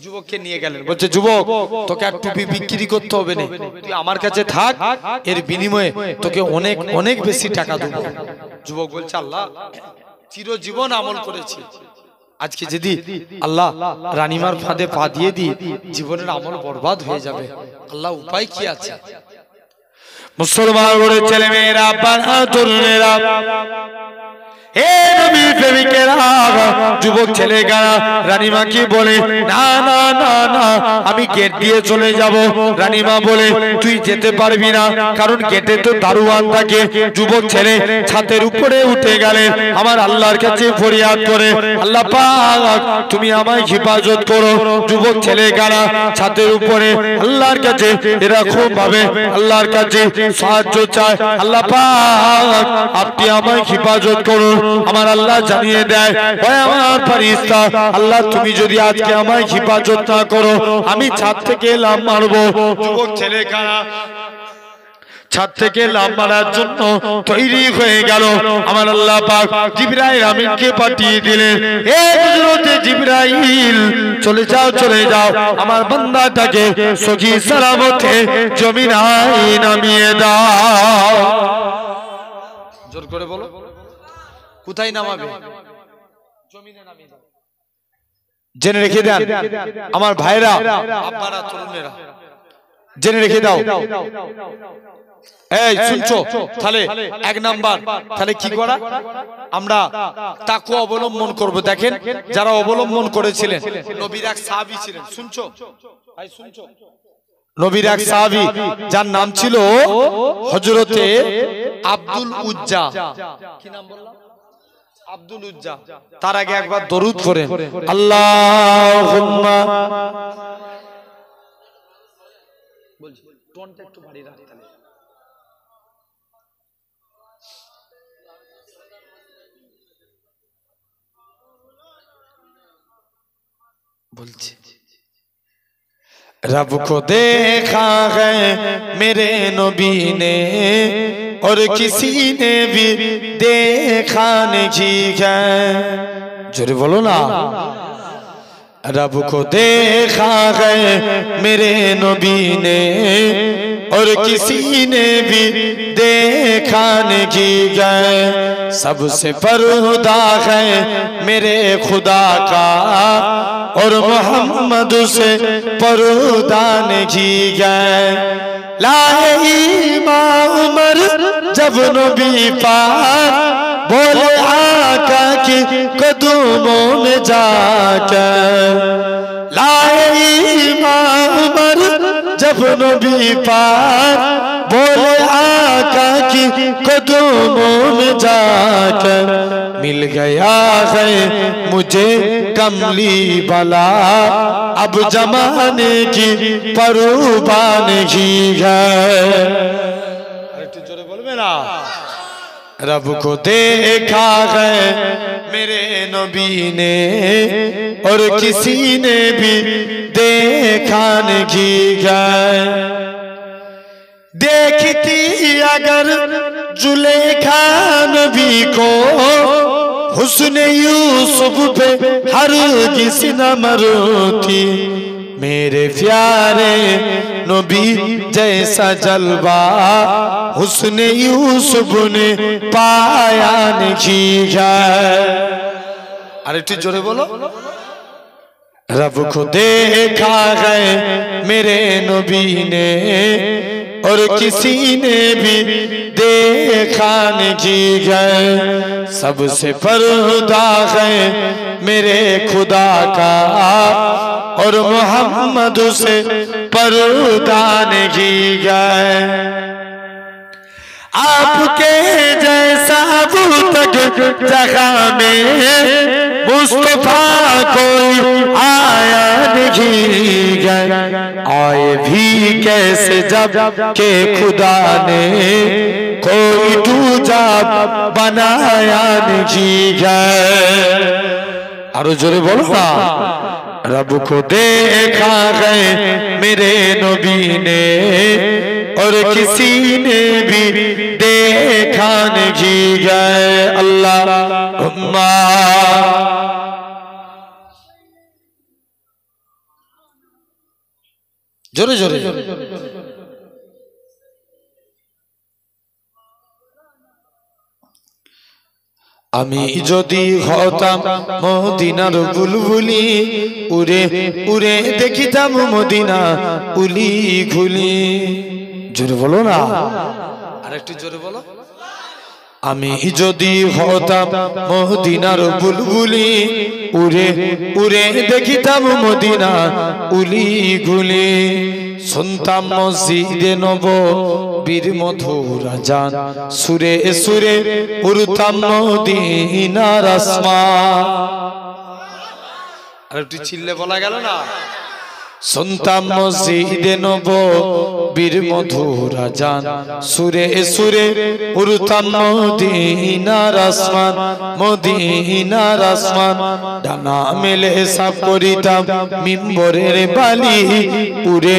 [SPEAKER 1] যুবককে নিয়ে গেলেন, বলছে যুবক তোকে আর টুপি বিক্রি করতে হবে না, তুই আমার কাছে থাক, এর বিনিময়ে তোকে অনেক অনেক বেশি টাকা দেব। যুবক বলছে আল্লাহ চিরজীবন আমল করেছি, আজকে যদি আল্লাহ রানীমার ফাঁদে পা দিয়ে দিই জীবনের আমল বরবাদ হয়ে যাবে, আল্লাহ উপায় কি আছে? মুসলমান করে ছেলে মেয়েরা পাড়া তরুণেরা হে নবী প্রেমিকেরা যুবক ছেলেরা রানীমাকে বলে না না না না আমি গেট দিয়ে চলে যাব। রানীমা বলে তুই যেতে পারবি না, কারণ গেটে তো দারোয়ান থাকে। যুবক ছেলে ছাদের উপরে উঠে গেলে আমার আল্লাহর কাছে ফরিয়াদ করে, আল্লাহ পাক তুমি আমায় হেফাজত করো। যুবক ছেলেরা ছাদের উপরে আল্লাহর কাছে এরকম ভাবে আল্লাহর কাছে সাহায্য চায়, আল্লাহ পাক আপনি আমায় হেফাজত করুন। আমার আল্লাহ জানিয়ে দেয়, ওই আমার ফেরেশতা, আল্লাহ তুমি যদি আজকে আমায় হেফাজত না করো আমি ছাদ থেকে লাফ মারবো। যুবক ছেলেখানা ছাদ থেকে লাফ মারার জন্য তৈরি হয়ে গেল। আমার আল্লাহ পাক জিবরাইল আমিনকে পাঠিয়ে দিলেন, হে হযরতে জিবরাইল চলে যাও চলে যাও, আমার বান্দাটাকে সহি সালামতে জমিনায় নামিয়ে দাও। জোর করে বলো, কোথায় নামাবে? জমিনে নামিয়ে দাও। জেনে রেখে দেন আমার ভাইরা, আপনারা তরুণেরা জেনে রেখে দাও। এই শুনছো, তাহলে এক নাম্বার তাহলে কি করা, আমরা তাকওয়া অবলম্বন করব। দেখেন যারা অবলম্বন করেছিলেন, নবীর এক সাহাবী ছিলেন। শুনছো ভাই, শুনছো? নবীর এক সাহাবী যার নাম ছিল হযরতে আব্দুল উজ্জা। কি নাম বললাম? আব্দুল উজ্জা। তার আগে একবার দরুদ পড়েন, আল্লাহুম্মা। বলছি টোনটা একটু বাড়িয়ে রাখ তাহলে। বলছি रब को देखा है मेरे नबी ने और किसी ने भी देखा नहीं है। जोरे बोलो ना, रब को देखा है मेरे नबी ने और किसी ने भी देखा नहीं है। सबसे पर्दा है मेरे खुदा का और मोहम्मद से पर्दा नहीं है। लाए इमाम उमर जब नबी पाक बोले आका की कदमों में जाकर। लाए इमाम उमर जब नबी पाक बोले आका की कदमों में जाकर। मिल गया है मुझे कमली बला, अब जमाने की परवान ही है। जोरे बोलबे ना, रब को देखा है मेरे नबी ने और किसी ने भी देखा नहीं है। देखती अगर जुलेखा नबी को हुस्न यूसुफ पे हरगिज़ न मरती। मेरे प्यारे नबी जैसा जलवा हुस्न यूसुफ ने पाया नहीं है। अरे ठीक जोरे बोलो, रब को देखा है मेरे नबी ने और किसी ने भी देखा नहीं है। सबसे पर्दा है मेरे खुदा का और मोहम्मद से पर्दा नहीं है। आपके जैसा अब तक जगह में मुस्तफा कोई आया नहीं है। आए भी कैसे जब के खुदा ने कोई दूजा बनाया नहीं है। आरो जोरे बोलो ना, रब को देखा है मेरे नबी ने और किसी ने भी देखा नहीं है। अल्लाहुम्मा जोरे जोरे আমি যদি হতাম মদিনার বুলবুলি, উড়ে উড়ে দেখিতাম মদিনা উলি ঘুলি। জোরে বলো না, আর একটু জোরে বলো। আমি যদি হতাম মদিনার বুলবুলি, উড়ে উড়ে দেখিতাম মদিনা উলি গুলি, শুনতাম মসজিদে নববীর মধুর আযান, সুরে সুরে উড়তাম মদিনার আসমান। আর একটু চিল্লে বলা গেল না। শুনতাম মসজিদে নববীর মধুর আযান, সুরে সুরে উড়তাম মদিনার আসমান, মদিনার আসমান। ডানা মেলে সাফ করিতাম মিম্বরের বালি, উড়ে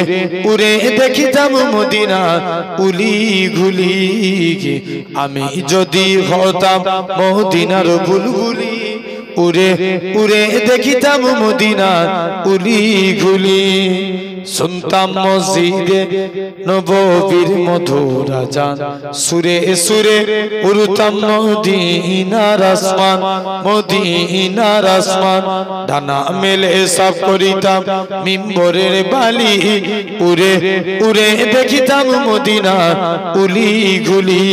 [SPEAKER 1] উড়ে দেখিতাম মদিনা উলি গুলি। আমি যদি হতাম মদিনার বুলবুলি, উড়ে উড়ে দেখিতাম মদিনা উলি গুলি, শুনতাম মসজিদে নববীর মধুর আযান, সুরে সুরে উড়তাম মদিনার আসমান, মদিনার আসমান। ডানা মেলে সাফ করিতাম মিম্বরের বালি, উড়ে উড়ে দেখিতাম মদিনা উলি গুলি।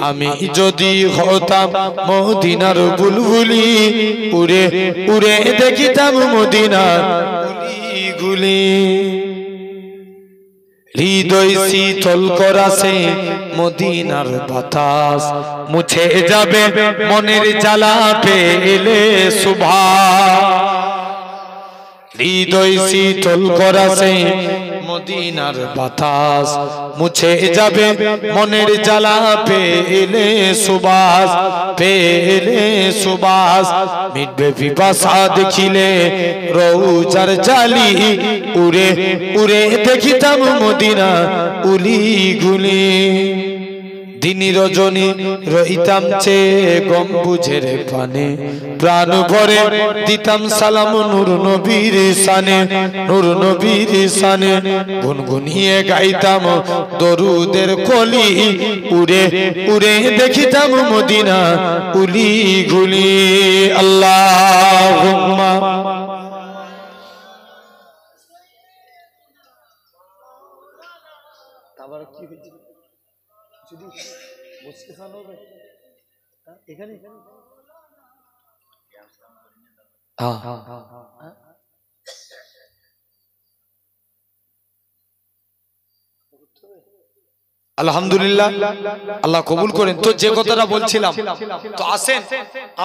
[SPEAKER 1] আমি যদি হতাম মদিনার বুলবুলি, উড়ে উড়ে দেখিতাম মদিনা উলি গুলি। হৃদয় শীতল করাছে মদিনার বাতাস, মুছে যাবে মনের জ্বালা পেলে সুভাষ। হৃদয় শীতল করাছে মদিনার বাতাস, মুছে যাবে মনের জ্বালা পেলে সুবাস, পেলে সুবাস। মিটবে পিপাসা দেখিলে রৌজার জালি, উড়ে উড়ে দেখিতাম মদিনা উলি গুলি। দিনী রজনী রহিতাম চেয়ে গম্বুজের পানে, প্রাণ ভরে দিতাম সালাম নূর নবীর শানে, নূর নবীর শানে। গুনগুনিয়ে গাইতাম দরুদের কলি, উড়ে উড়ে দেখিতাম মদিনা উলি গুলি। আল্লাহুম্মা তাবার কি হয়েছে যদি বসে খানো হবে এখানে আলহামদুলিল্লাহ, আল্লাহ কবুল করেন। তো যে কথাটা বলছিলাম, তো আসেন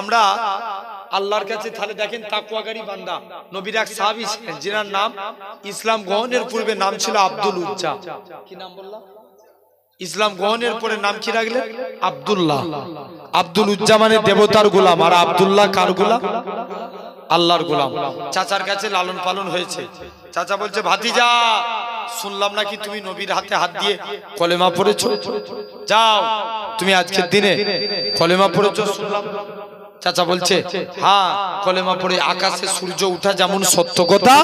[SPEAKER 1] আমরা আল্লাহর কাছে তাহলে দেখেন তাকওয়াকারী বান্দা নবীর এক সাহাবী ছিলেন যার নাম ইসলাম গ্রহণের পূর্বে নাম ছিল আব্দুল উজ্জা। কি নাম বললাম? ইসলাম গ্রহণের পরে নাম কি রাখলেন? আব্দুল্লাহ। আব্দুল উজ্জা মানে দেবতার গোলাম, আর আব্দুল্লাহ কার গোলাম? আল্লাহর গোলাম। চাচার কাছে লালন পালন হয়েছে। চাচা বলছে, ভাতিজা শুনলাম নাকি তুমি নবীর হাতে হাত দিয়ে কলেমা পড়েছো, যাও তুমি আজকের দিনে কলেমা পড়েছো শুনলাম। চাচা বলছে, হ্যাঁ কলেমা পড়ে আকাশে সূর্য উঠা যেমন সত্য কথা,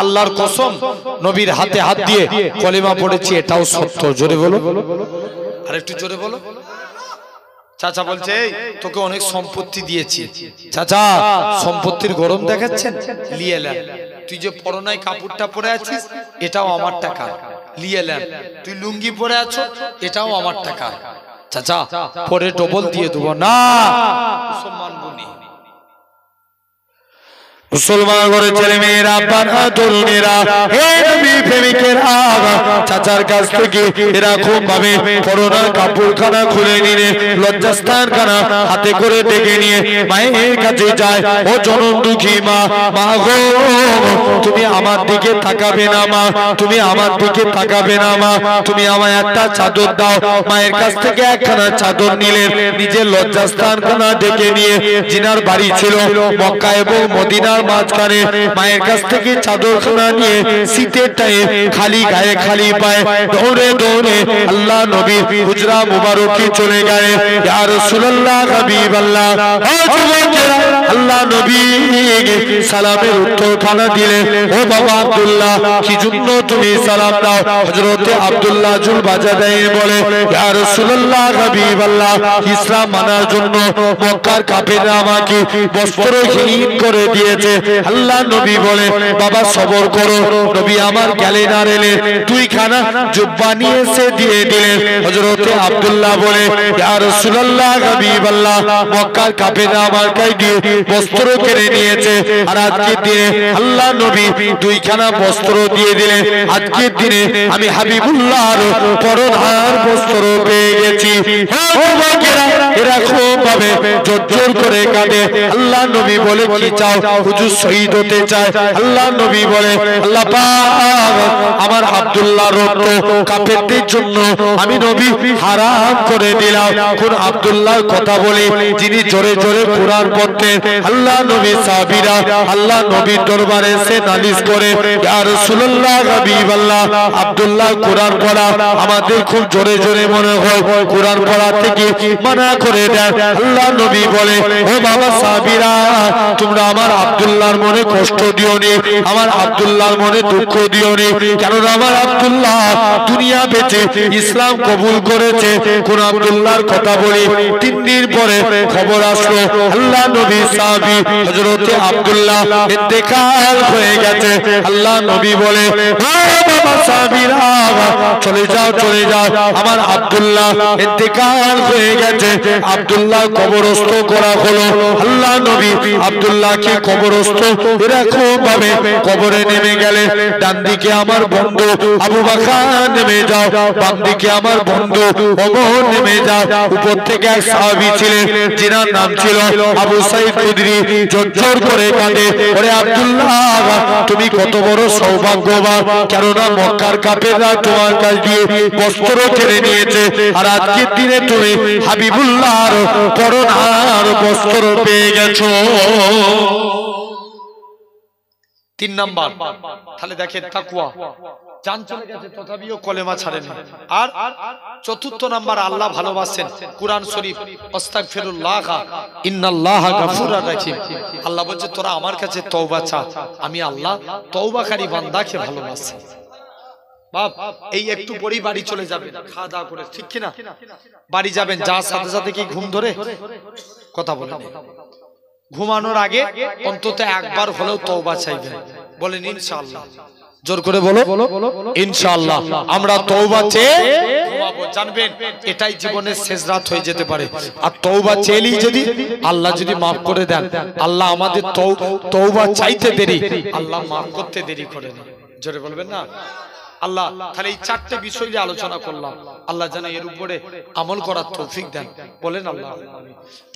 [SPEAKER 1] আল্লাহর কসম নবীর হাতে হাত দিয়ে কলেমা পড়েছি এটাও সত্য। জোরে বলো, আর একটু জোরে বলো। চাচা বলছে, তোকে অনেক সম্পত্তি দিয়েছি। চাচা সম্পত্তির গরম দেখাচ্ছেন, লিয়ে নেন। তুই যে পরনায় কাপড়টা পরে আছিস এটাও আমার টাকা, লিয়ে নেন। তুই লুঙ্গি পরে আছো এটাও আমার টাকা। চাচা পরে ডবল দিয়ে দেবো না, মুসলমান বনি। মুসলমান ঘরে ছেলে মেয়েরা, বাবা তরুণেরা, হে নবী প্রেমিকেরা, চাচার কাছ থেকে এরকম ভাবে পরনার কাপড়খানা খুলে নিয়ে লজ্জাস্থান খানা হাতে করে ডেকে নিয়ে মায়ের কাছে যায়। ও জনম দুঃখী মা, মা গো তুমি আমার দিকে তাকাবে না মা, তুমি আমার দিকে তাকাবে না মা, তুমি আমায় একটা চাদর দাও। মায়ের কাছ থেকে একখানা চাদর নিলেন, নিজের লজ্জাস্থান খানা ডেকে নিয়ে, জিনার বাড়ি ছিল মক্কা এবং মদিনার মাঝখানে, মায়ের কাছ থেকে চাদরখানা নিয়ে শীতের টাইমে খালি গায়ে খালি পায়ে দৌড়ে দৌড়ে আল্লাহ নবী হুজরা মুবারকে চলে গেলেন। ইয়া রাসূলুল্লাহ, হাবিবাল্লাহ, আল্লাহ নবী সালামের উত্তরখানা দিলেন ও বাবা আব্দুল্লাহ কি জন্য তুমি সালাম দাও হযরতে আব্দুল্লাহ জুল বাজাদাইন বলে ইয়া রাসূলুল্লাহ হাবিবাল্লাহ ইসলাম মানার জন্য মক্কার কাফেররা আমাকে বস্ত্রহীন করে দিয়েছে আল্লাহ নবী বলে বাবা সবর করো নবী আমার গেলে না রেলে দুইখানা জুব্বা নিয়ে এসে দিয়ে দিলেন হযরতে আব্দুল্লাহ বলে ইয়া রাসূলুল্লাহ হাবিবাল্লাহ মক্কার কাফেররা আমার গায়ে দিয়ে বস্ত্র কেড়ে নিয়েছে আর আজকের দিনে আল্লাহ নবী দুইখানা বস্ত্র দিয়ে দিলেন আজকের দিনে আমি হাবিবুল্লাহর পরনার বস্ত্র পেয়ে গেছি এরকম ভাবে জোর করে কাঁদে আল্লাহ নবী বলে কি চাও হুজুর শহীদ হতে চায় আল্লাহ নবী বলে আল্লাহ পাক আমার আব্দুল্লাহর রক্ত কাফেরদের জন্য আমি নবী হারাম করে দিলাম কোন আব্দুল্লাহর কথা বলে যিনি জোরে জোরে কুরআন পড়তেন আল্লাহ নবী সাহাবীরা আল্লাহ নবীর দরবারে এসে নালিশ করে ইয়া রাসূলুল্লাহ হাবিবাল্লাহ আব্দুল্লাহ কুরআন পড়া আমাদের খুব জোরে জোরে মনে হয় কুরআন পড়া থেকে মানা করে দেন আল্লাহ নবী বলে ও বাবা সাহাবীরা তোমরা আমার আব্দুল্লাহর মনে কষ্ট দিওনি আমার আব্দুল্লাহর মনে দুঃখ দিওনি কারণ আমার আব্দুল্লাহ দুনিয়া বেঁচে ইসলাম কবুল করেছে কোন আব্দুল্লাহর কথা বলি 3 দিন পরে খবর আসলো আল্লাহ নবী সাহাবী হযরতে আব্দুল্লাহ ইন্তেকাল হয়ে গেছে আল্লাহ নবী বলে ও বাবা সাহাবীরা চলে যাও আমার আব্দুল্লাহ ইন্তেকাল হয়ে গেছে আব্দুল্লাহ কবরস্থ করা হলো আল্লাহ নবী আব্দুল্লাহকে কবরস্থ এরকম ভাবে কবরে নেমে গেলে ডান দিকে আমার বন্ধু আবু বকর নেমে যাও বাম দিকে আমার বন্ধু ওমর নেমে যাও উপর থেকে এক সাহাবী ছিলেন যিনার নাম ছিল আবু সাঈদ খুদরি জোর করে কাঁদে ওরে আব্দুল্লাহ তুমি কত বড় সৌভাগ্যবান কেননা মক্কার কাফেররা তোমার কাছ দিয়ে বস্ত্র কেড়ে নিয়েছে আর আজকের দিনে তুমি হাবিবুল্লাহর পরনার বস্ত্র পেয়ে গেছো 3 নাম্বার তাহলে দেখেন তাকওয়া জান চলে গেছে তথাপিও কলেমা ছাড়েন আর চতুর্থ নাম্বার আল্লাহ ভালোবাসেন কুরআন শরীফ আস্তাগফিরুল্লাহ ইন্নাল্লাহা গাফুরুর রহিম আল্লাহ বলছে তোরা আমার কাছে তওবা চা আমি আল্লাহ তওবাকারী বান্দাকে ভালোবাসি বাপ এই একটু পরেই বাড়ি চলে যাবেন খাওয়া দাওয়া করে ঠিক কি না বাড়ি যাবেন যার সাথে সাথে কি ঘুম ধরে কথা বলেন ঘুমানোর আগে অন্তত একবার হলেও তওবা চাইবেন বলেন ইনশাআল্লাহ জোর করে বলো ইনশাআল্লাহ আমরা তওবা চেয়ে ঘুমাবো জানবেন এটাই জীবনের শেষ রাত হয়ে যেতে পারে আর তওবা চেয়েলেই যদি আল্লাহ যদি maaf করে দেন আল্লাহ আমাদের তওবা চাইতে দেরি আল্লাহ maaf করতে দেরি করে না জোরে বলবেন না আল্লাহ তাহলে এই 4টে বিষয় নিয়ে আলোচনা করলাম আল্লাহ যেন এর উপরে আমল করার তৌফিক দেন বলেন আল্লাহ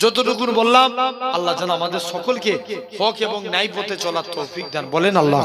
[SPEAKER 1] যতটুকু বললাম আল্লাহ যেন আমাদের সকলকে হক এবং ন্যায় পথে চলার তৌফিক দেন বলেন আল্লাহ।